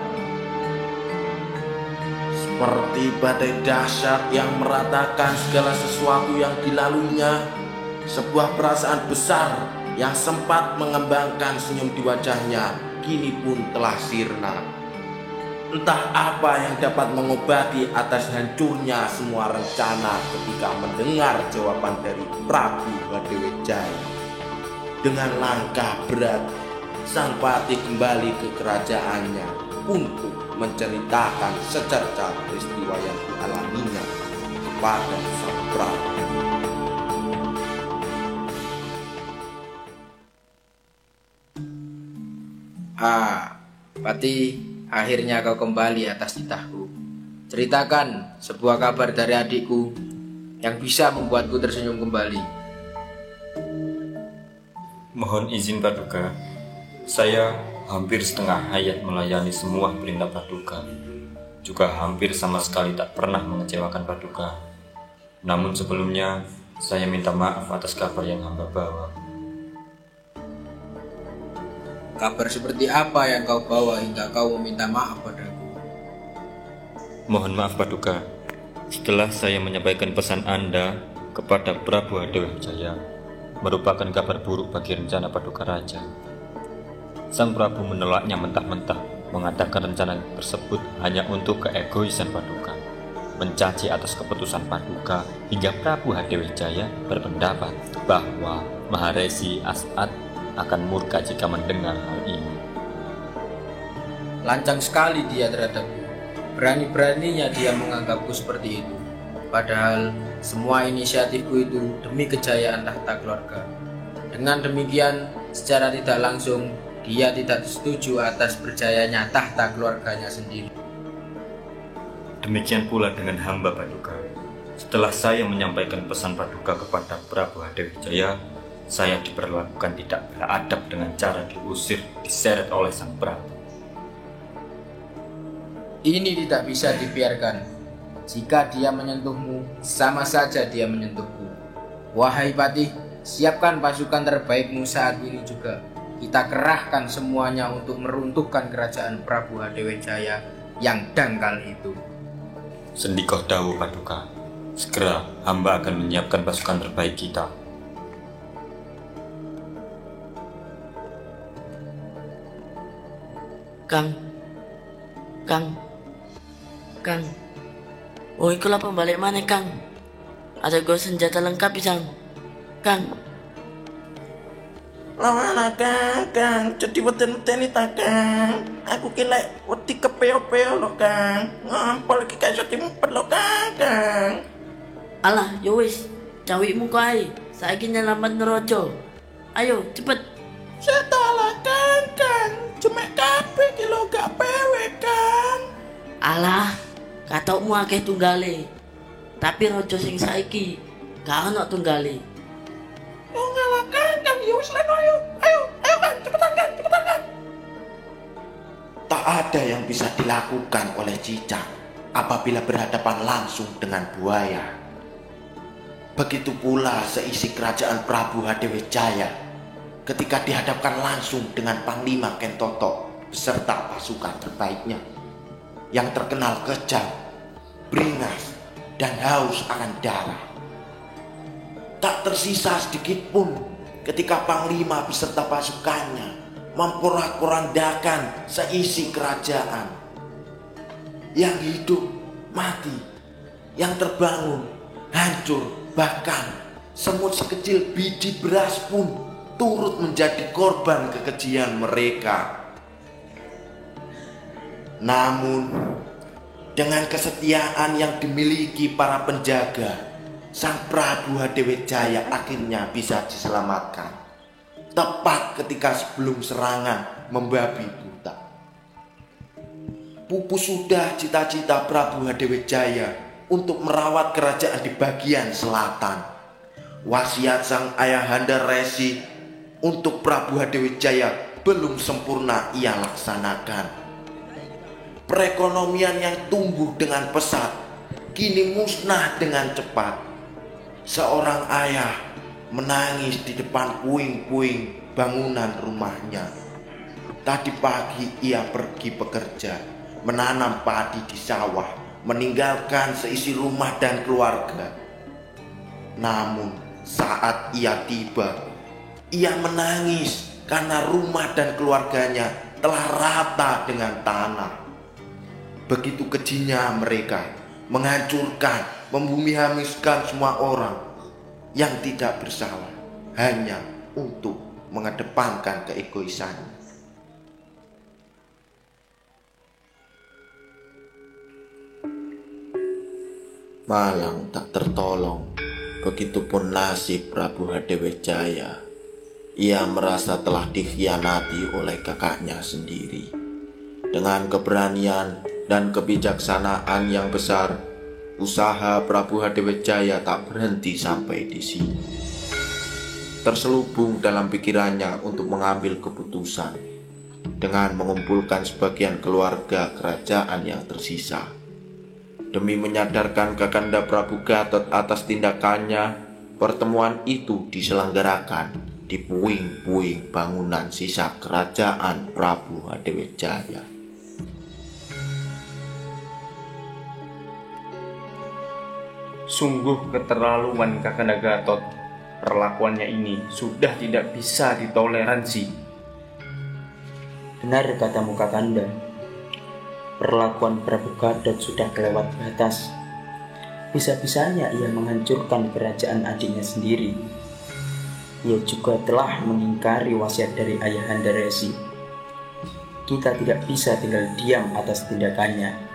Seperti badai dahsyat yang meratakan segala sesuatu yang dilaluinya, sebuah perasaan besar yang sempat mengembangkan senyum di wajahnya kini pun telah sirna. Entah apa yang dapat mengobati atas hancurnya semua rencana ketika mendengar jawaban dari Prabu Hadewejaya. Dengan langkah berat, sang Pati kembali ke kerajaannya untuk menceritakan secerca peristiwa yang dialaminya kepada sang Prabu. Pati, akhirnya kau kembali atas titahku. Ceritakan sebuah kabar dari adikku yang bisa membuatku tersenyum kembali. Mohon izin Paduka, saya hampir setengah hayat melayani semua perintah Paduka. Juga hampir sama sekali tak pernah mengecewakan Paduka. Namun sebelumnya, saya minta maaf atas kabar yang hamba bawa. Kabar seperti apa yang kau bawa hingga kau meminta maaf padaku? Mohon maaf Paduka, setelah saya menyampaikan pesan Anda kepada Prabu Hadewejaya, merupakan kabar buruk bagi rencana Paduka Raja. Sang Prabu menolaknya mentah-mentah, mengatakan rencana tersebut hanya untuk keegoisan Paduka, mencaci atas keputusan Paduka, hingga Prabu Hadewejaya berpendapat bahwa Maharesi As'ad akan murka jika mendengar hal ini. Lancang sekali dia terhadapku. Berani-beraninya dia menganggapku seperti itu. Padahal semua inisiatifku itu demi kejayaan tahta keluarga. Dengan demikian, secara tidak langsung dia tidak setuju atas berjayanya tahta keluarganya sendiri. Demikian pula dengan hamba Paduka. Setelah saya menyampaikan pesan Paduka kepada Prabu Hadewejaya, saya diperlakukan tidak beradab dengan cara diusir, diseret oleh sang Prabu. Ini tidak bisa dibiarkan. Jika dia menyentuhmu, sama saja dia menyentuhku. Wahai Patih, siapkan pasukan terbaikmu saat ini juga. Kita kerahkan semuanya untuk meruntuhkan kerajaan Prabu Hadewejaya yang dangkal itu. Sendikoh dawuh Paduka, segera hamba akan menyiapkan pasukan terbaik kita. Kang. Oh, ikulah pembalik mana, Kang? Ada gue senjata lengkap, Isang. Kang. Lawana Kang, jadi weten-weten ta Kang. Aku kira wedi kepeo-peo lo Kang. Ngampol iki kayak dimpet lo Kang. Alah, yo wis, cawikmu kae. Saiki nyelamat nerojo. Ayo, cepet. Setala Kang. Cuma kabeh ki lo gak pewe Kang. Alah, katokmu akeh tunggale. Tapi rojo sing saiki gak ono tunggali. Oh ngalahkan Kang Yus Leno, ayo Kang, cepetan Kang. Tak ada yang bisa dilakukan oleh cicak apabila berhadapan langsung dengan buaya. Begitu pula seisi kerajaan Prabu Hadewejaya ketika dihadapkan langsung dengan Panglima Kentoto beserta pasukan terbaiknya yang terkenal kejam, beringas, dan haus akan darah. Tak tersisa sedikit pun ketika Panglima beserta pasukannya memporak-porandakan seisi kerajaan. Yang hidup, mati, yang terbangun, hancur, bahkan semut sekecil biji beras pun turut menjadi korban kekejian mereka. Namun, dengan kesetiaan yang dimiliki para penjaga, Sang Prabu Hadewejaya akhirnya bisa diselamatkan. Tepat ketika sebelum serangan membabi buta. Pupus sudah cita-cita Prabu Hadewejaya untuk merawat kerajaan di bagian selatan. Wasiat sang ayahanda Resi untuk Prabu Hadewejaya belum sempurna ia laksanakan. Perekonomian yang tumbuh dengan pesat kini musnah dengan cepat. Seorang ayah menangis di depan puing-puing bangunan rumahnya. Tadi pagi ia pergi bekerja, menanam padi di sawah, meninggalkan seisi rumah dan keluarga. Namun saat ia tiba, ia menangis karena rumah dan keluarganya telah rata dengan tanah. Begitu kejinya mereka menghancurkan, membumi-hamiskan semua orang yang tidak bersalah hanya untuk mengedepankan keegoisannya. Malang tak tertolong, begitupun nasib Prabu Hadewejaya. Ia merasa telah dikhianati oleh kakaknya sendiri. Dengan keberanian dan kebijaksanaan yang besar, usaha Prabu Hadewejaya tak berhenti sampai di sini. Terselubung dalam pikirannya untuk mengambil keputusan dengan mengumpulkan sebagian keluarga kerajaan yang tersisa. Demi menyadarkan Kakanda Prabu Gatot atas tindakannya, pertemuan itu diselenggarakan di puing-puing bangunan sisa kerajaan Prabu Hadewejaya. Sungguh keterlaluan Kakanda Gatot. Perlakuannya ini sudah tidak bisa ditoleransi. Benar katamu Kakanda. Perlakuan Prabu Gatot sudah kelewat batas. Bisa-bisanya ia menghancurkan kerajaan adiknya sendiri. Ia juga telah mengingkari wasiat dari ayahanda Resi. Kita tidak bisa tinggal diam atas tindakannya.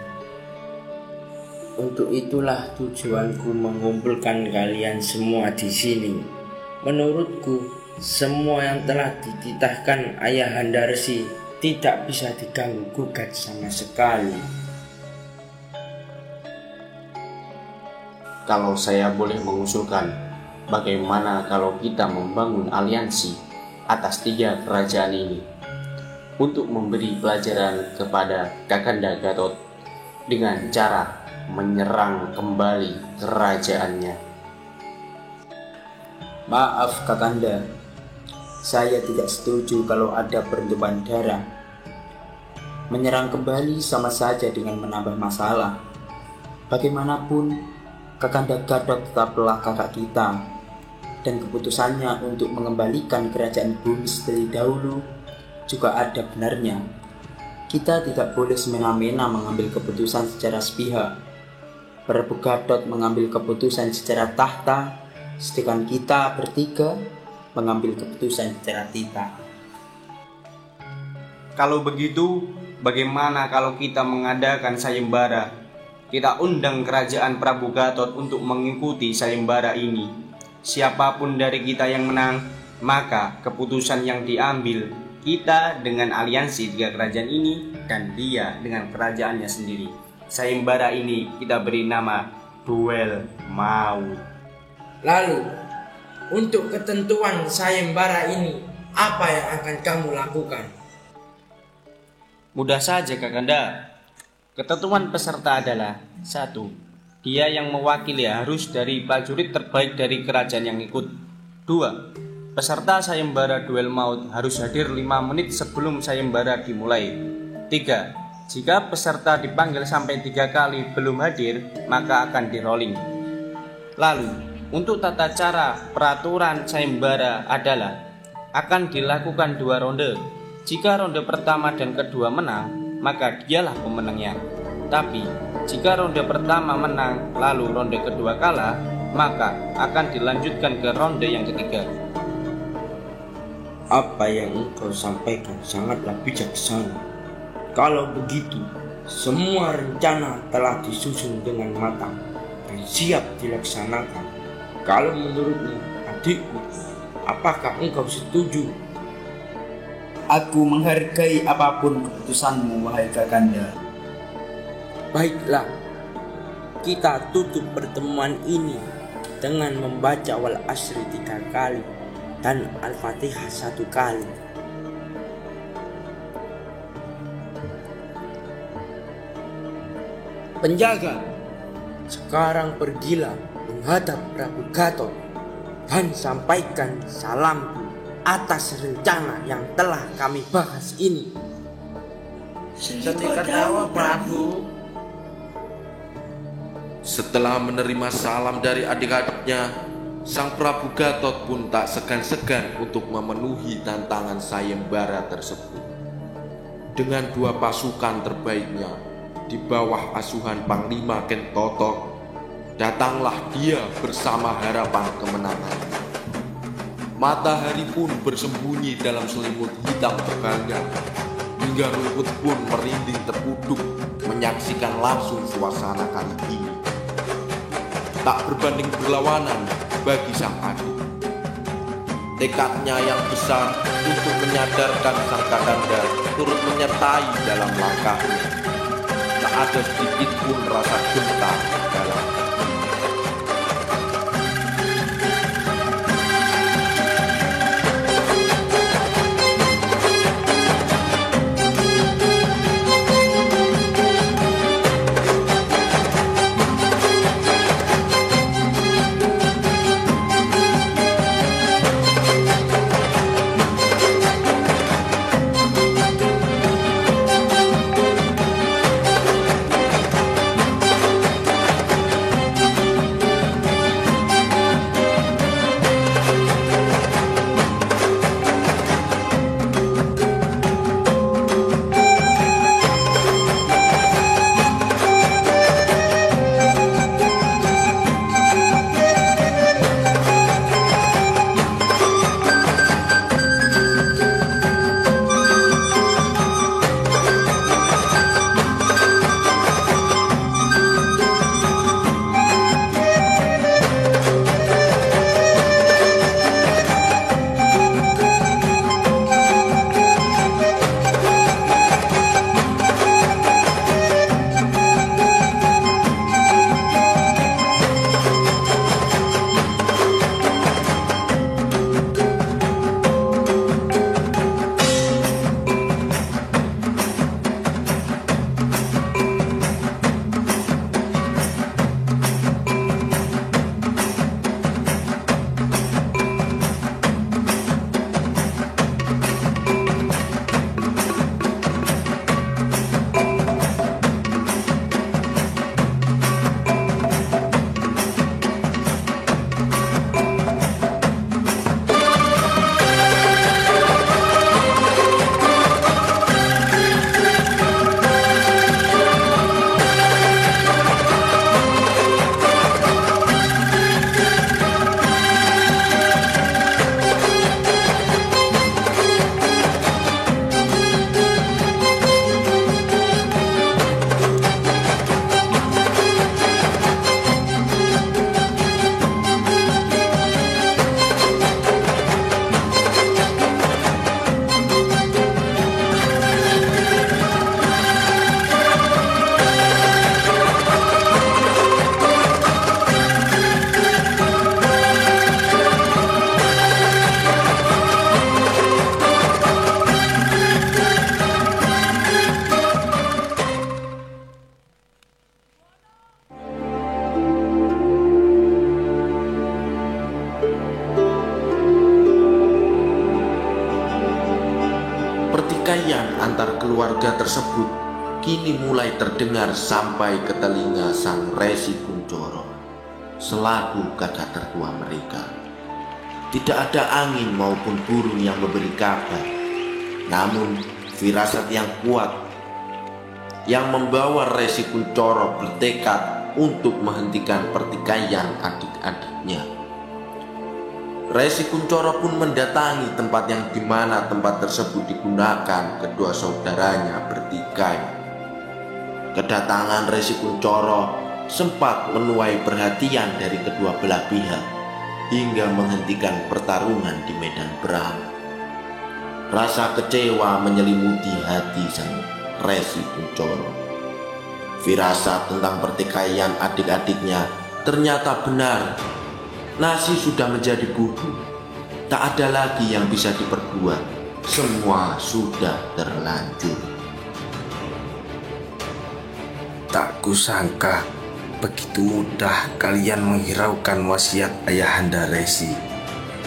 Untuk itulah tujuanku mengumpulkan kalian semua di sini. Menurutku, semua yang telah dititahkan ayahanda Resi tidak bisa diganggu gugat sama sekali. Kalau saya boleh mengusulkan, bagaimana kalau kita membangun aliansi atas 3 kerajaan ini untuk memberi pelajaran kepada Kakanda Gatot dengan cara menyerang kembali kerajaannya. Maaf Kakanda, saya tidak setuju kalau ada pertumpahan darah. Menyerang kembali sama saja dengan menambah masalah. Bagaimanapun, Kakanda Gatot tetaplah kakak kita, dan keputusannya untuk mengembalikan kerajaan bumi seperti dahulu juga ada benarnya. Kita tidak boleh semena-mena mengambil keputusan secara sepihak. Prabu Gatot mengambil keputusan secara tahta, sedangkan kita bertiga mengambil keputusan secara tita. Kalau begitu, bagaimana kalau kita mengadakan sayembara? Kita undang kerajaan Prabu Gatot untuk mengikuti sayembara ini. Siapapun dari kita yang menang, maka keputusan yang diambil kita dengan aliansi 3 kerajaan ini dan dia dengan kerajaannya sendiri. Sayembara ini kita beri nama duel maut. Lalu, untuk ketentuan sayembara ini, apa yang akan kamu lakukan? Mudah saja Kakanda. Ketentuan peserta adalah 1. Dia yang mewakili harus dari prajurit terbaik dari kerajaan yang ikut. 2. Peserta sayembara duel maut harus hadir 5 menit sebelum sayembara dimulai. 3. Jika peserta dipanggil sampai 3 kali belum hadir, maka akan di-rolling. Lalu, untuk tata cara peraturan sayembara adalah akan dilakukan 2 ronde. Jika ronde pertama dan kedua menang, maka dialah pemenangnya. Tapi, jika ronde pertama menang lalu ronde kedua kalah, maka akan dilanjutkan ke ronde yang ketiga. Apa yang engkau sampaikan sangatlah bijaksana. Kalau begitu, semua rencana telah disusun dengan matang dan siap dilaksanakan. Kalau menurutmu, adikku, apakah engkau setuju? Aku menghargai apapun keputusanmu, wahai Kakanda. Baiklah, kita tutup pertemuan ini dengan membaca wal asri 3 kali dan al-fatihah 1 kali. Penjaga, sekarang pergilah menghadap Prabu Gatot dan sampaikan salamku atas rencana yang telah kami bahas ini. Setika dawa Prabu. Setelah menerima salam dari adik-adiknya, Sang Prabu Gatot pun tak segan-segan untuk memenuhi tantangan sayembara tersebut. Dengan 2 pasukan terbaiknya di bawah asuhan Panglima Kentotok, datanglah dia bersama harapan kemenangan. Matahari pun bersembunyi dalam selimut hitam tebalnya, hingga rumput pun merinding terkuduk menyaksikan langsung suasana kali ini. Tak berbanding berlawanan bagi sang adik. Tekadnya yang besar untuk menyadarkan sang Kakanda turut menyertai dalam langkahnya. Tak ada sedikit pun rasa gentar dalam. pertikaian antar keluarga tersebut kini mulai terdengar sampai ke telinga sang Resi Kuncoro selaku kakak tertua mereka. Tidak ada angin maupun burung yang memberi kabar, namun firasat yang kuat yang membawa Resi Kuncoro bertekad untuk menghentikan pertikaian adik-adiknya. Resi Kuncoro pun mendatangi tempat yang dimana tempat tersebut digunakan kedua saudaranya bertikai. Kedatangan Resi Kuncoro sempat menuai perhatian dari kedua belah pihak hingga menghentikan pertarungan di medan perang. Rasa kecewa menyelimuti hati sang Resi Kuncoro. Firasat tentang pertikaian adik-adiknya ternyata benar. Nasi sudah menjadi bubur, tak ada lagi yang bisa diperbuat. Semua sudah terlanjur. Tak kusangka begitu mudah kalian menghiraukan wasiat Ayahanda Resi.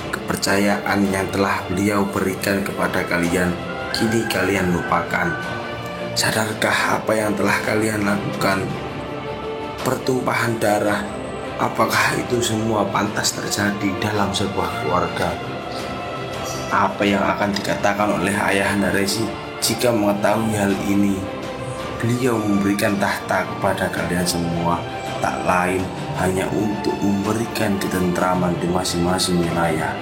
Kepercayaan yang telah beliau berikan kepada kalian kini kalian lupakan. Sadarkah apa yang telah kalian lakukan? Pertumpahan darah, apakah itu semua pantas terjadi dalam sebuah keluarga? Apa yang akan dikatakan oleh Ayahanda Resi jika mengetahui hal ini? Beliau memberikan tahta kepada kalian semua, tak lain hanya untuk memberikan ketentraman di masing-masing wilayah.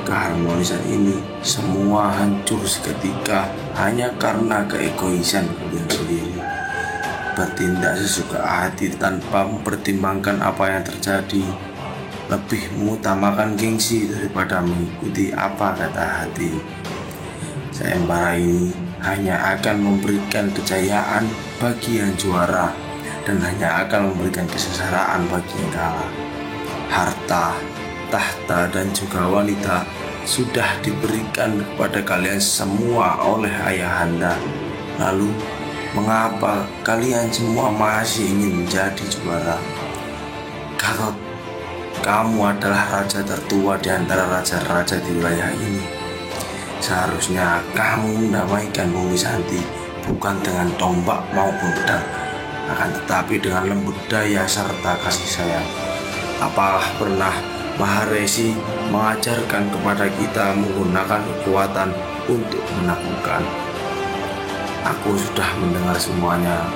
Keharmonisan ini semua hancur seketika hanya karena keegoisan kalian sendiri. Bertindak sesuka hati tanpa mempertimbangkan apa yang terjadi, lebih mengutamakan gengsi daripada mengikuti apa kata hati. Sayembara ini hanya akan memberikan kejayaan bagi yang juara dan hanya akan memberikan kesengsaraan bagi yang kalah. Harta, tahta dan juga wanita sudah diberikan kepada kalian semua oleh Ayahanda. Lalu mengapa kalian semua masih ingin menjadi juara? Gatot, kamu adalah raja tertua di antara raja-raja di wilayah ini. Seharusnya kamu mendamaikan Bumi Santi bukan dengan tombak maupun pedang, akan tetapi dengan lembut daya serta kasih sayang. Apakah pernah Maharesi mengajarkan kepada kita menggunakan kekuatan untuk menaklukkan? Aku sudah mendengar semuanya.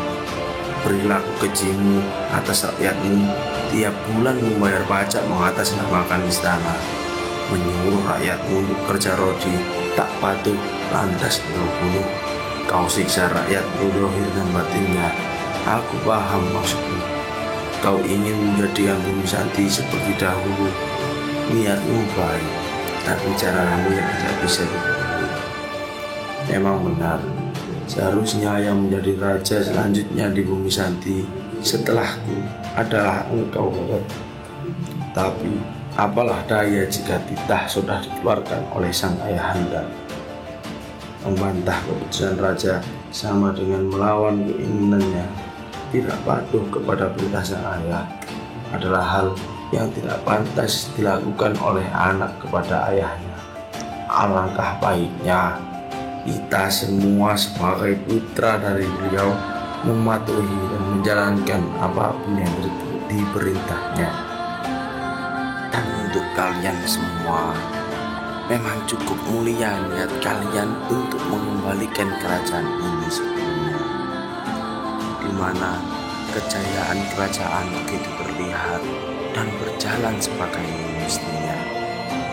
Perilaku kejimu atas rakyatmu, tiap bulan membayar pajak mengatasnamakan istana, menyuruh rakyatmu untuk kerja rodi, tak patuh lantas bunuh. Kau siksa rakyatmu dohir dan batinnya. Aku paham maksudmu. Kau ingin menjadikan Bumi Santi seperti dahulu. Niatmu baik, tapi caramu yang tidak bisa diperlukan. Memang benar, seharusnya yang menjadi raja selanjutnya di Bumi Santi setelahku adalah engkau. Tapi apalah daya jika titah sudah dikeluarkan oleh sang Ayahanda. Membantah keputusan raja sama dengan melawan keinginannya. Tidak patuh kepada perintah sang ayah adalah hal yang tidak pantas dilakukan oleh anak kepada ayahnya. Alangkah baiknya kita semua sebagai putra dari beliau mematuhi dan menjalankan apapun yang diperintahnya. Dan untuk kalian semua, memang cukup mulia niat kalian untuk mengembalikan kerajaan ini sebelumnya, di mana kejayaan kerajaan begitu terlihat dan berjalan sebagai mestinya.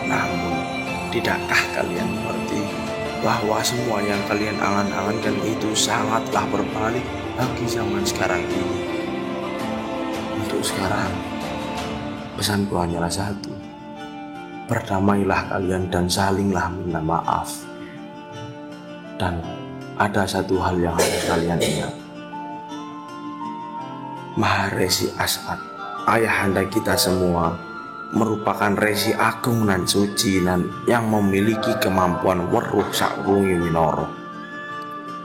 Namun, tidakkah kalian mengerti bahwa semua yang kalian angan-angankan itu sangatlah berbalik bagi zaman sekarang ini? Untuk sekarang, pesanku hanyalah satu: berdamailah kalian dan salinglah minta maaf. Dan ada satu hal yang harus kalian ingat. Maharesi As'ad, ayahanda kita semua, merupakan resi agung dan suci dan yang memiliki kemampuan weruh sakrungi winoro.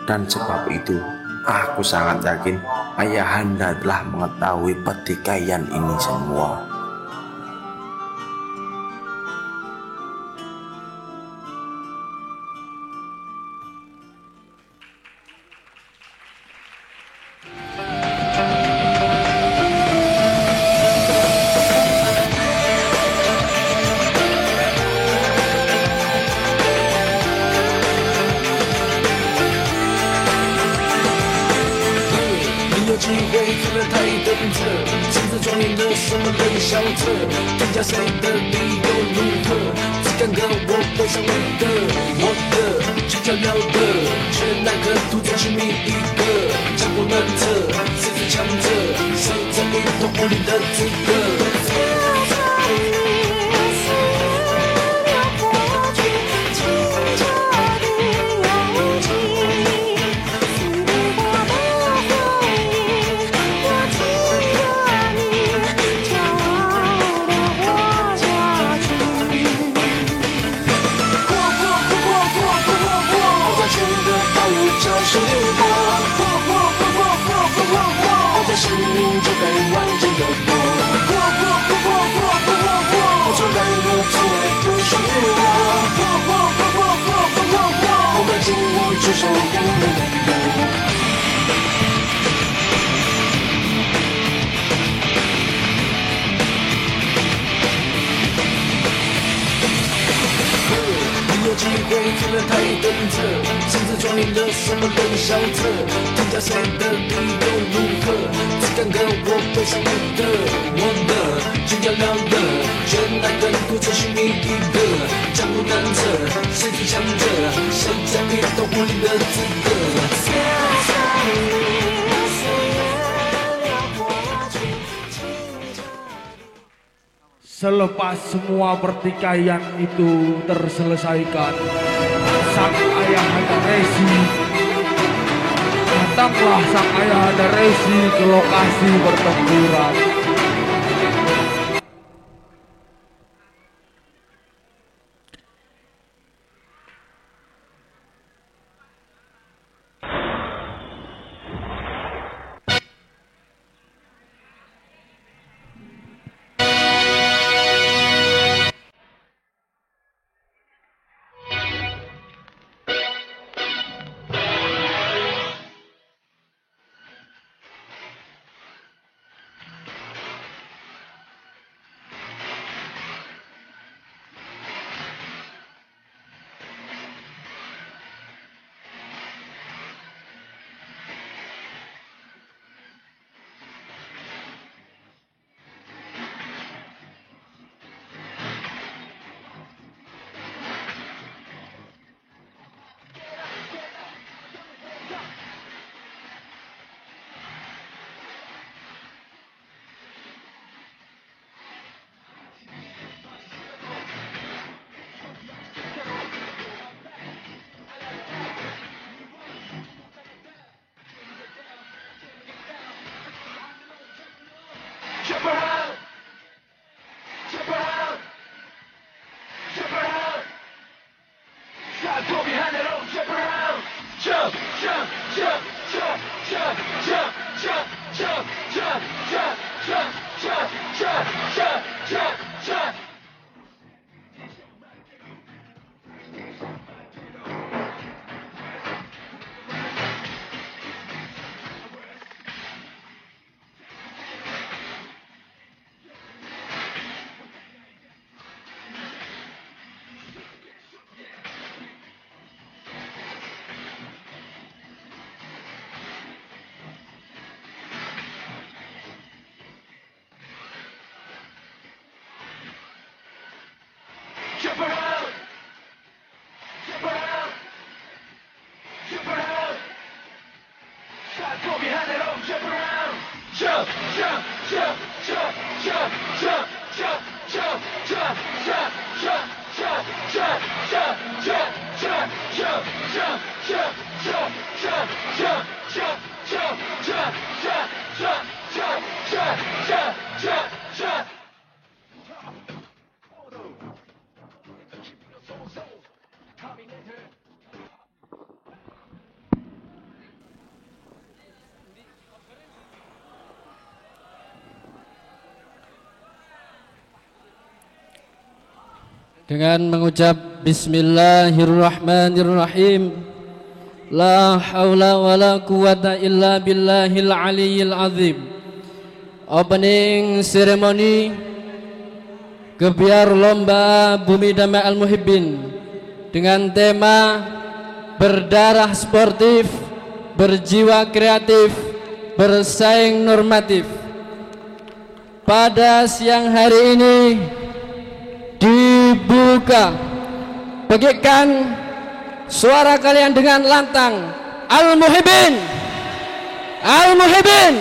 Dan sebab itu, aku sangat yakin ayahanda telah mengetahui pertikaian ini semua. 了台灯侧，亲自装演了什么冷笑话？评价谁的理由如何？只敢跟我背上你的，我的去跳聊的，却奈何独自去觅一个，江湖难测，谁是强者？谁在运动无力的资格？是流过，我在生命就该完整的过，我从来如此爱不属于我，我们紧握住手无人能够。有机会做了台灯侧，亲自装演了什么冷笑话？评价谁的理由如何？只敢跟我背上你的，我的去聊聊的，却奈何独自去觅一个，江湖难测，谁是强者？谁在运动无力的资格？Selepas semua pertikaian itu terselesaikan, sang ayahanda Resi, datanglah sang ayahanda Resi ke lokasi pertempuran. Dengan mengucap Bismillahirrahmanirrahim, La haula wa la quwata illa billahil aliyyil azim. Opening ceremony Gebiar Lomba Bumi Damai Al-Muhibbin dengan tema berdarah sportif, berjiwa kreatif, bersaing normatif. Pada siang hari ini dibuka. Bagikan suara kalian dengan lantang. Al-Muhibbin, Al-Muhibbin,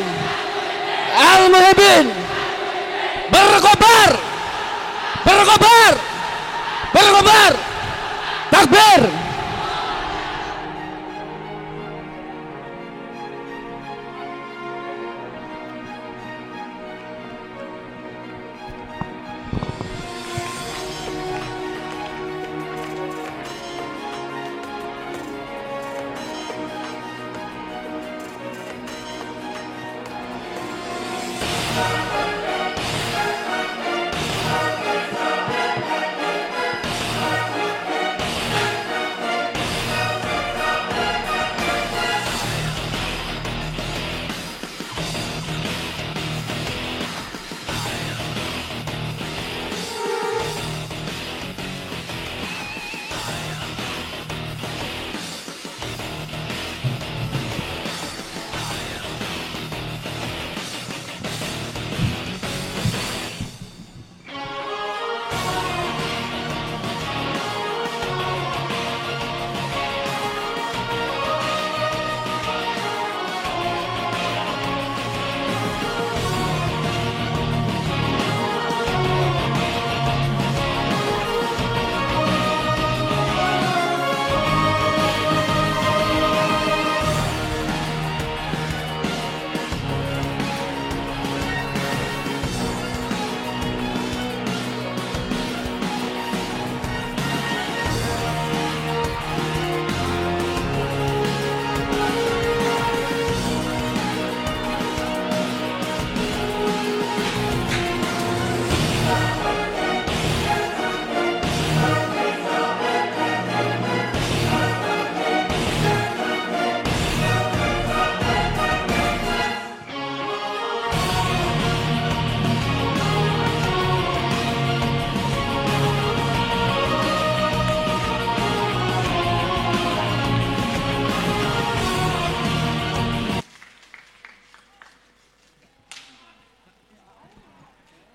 Al-Muhibbin. Berkobar, berkobar, berkobar. Takbir.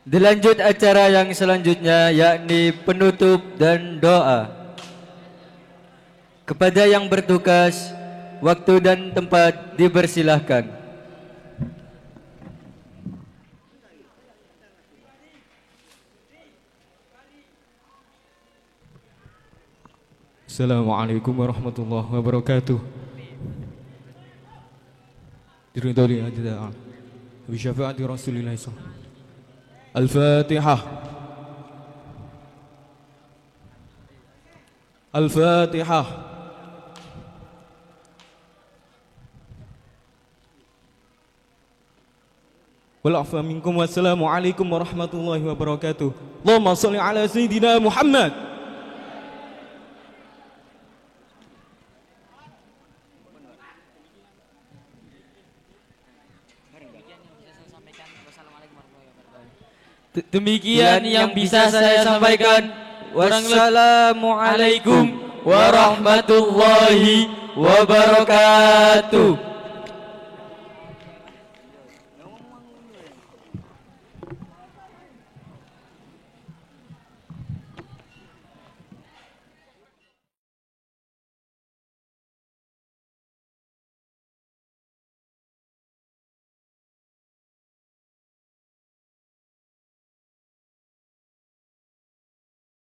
Dilanjut acara yang selanjutnya, yakni penutup dan doa. Kepada yang bertugas, waktu dan tempat dipersilahkan. Assalamualaikum warahmatullahi wabarakatuh. Diridhoi aja bi syafaati Rasulillah sallallahu. Al-Fatihah. Al-Fatihah. Wal afa minkum. Wassalamualaikum warahmatullahi wabarakatuh. Allahumma shalli ala sayyidina Muhammad. Demikian yang bisa saya sampaikan. Wassalamualaikum warahmatullahi wabarakatuh.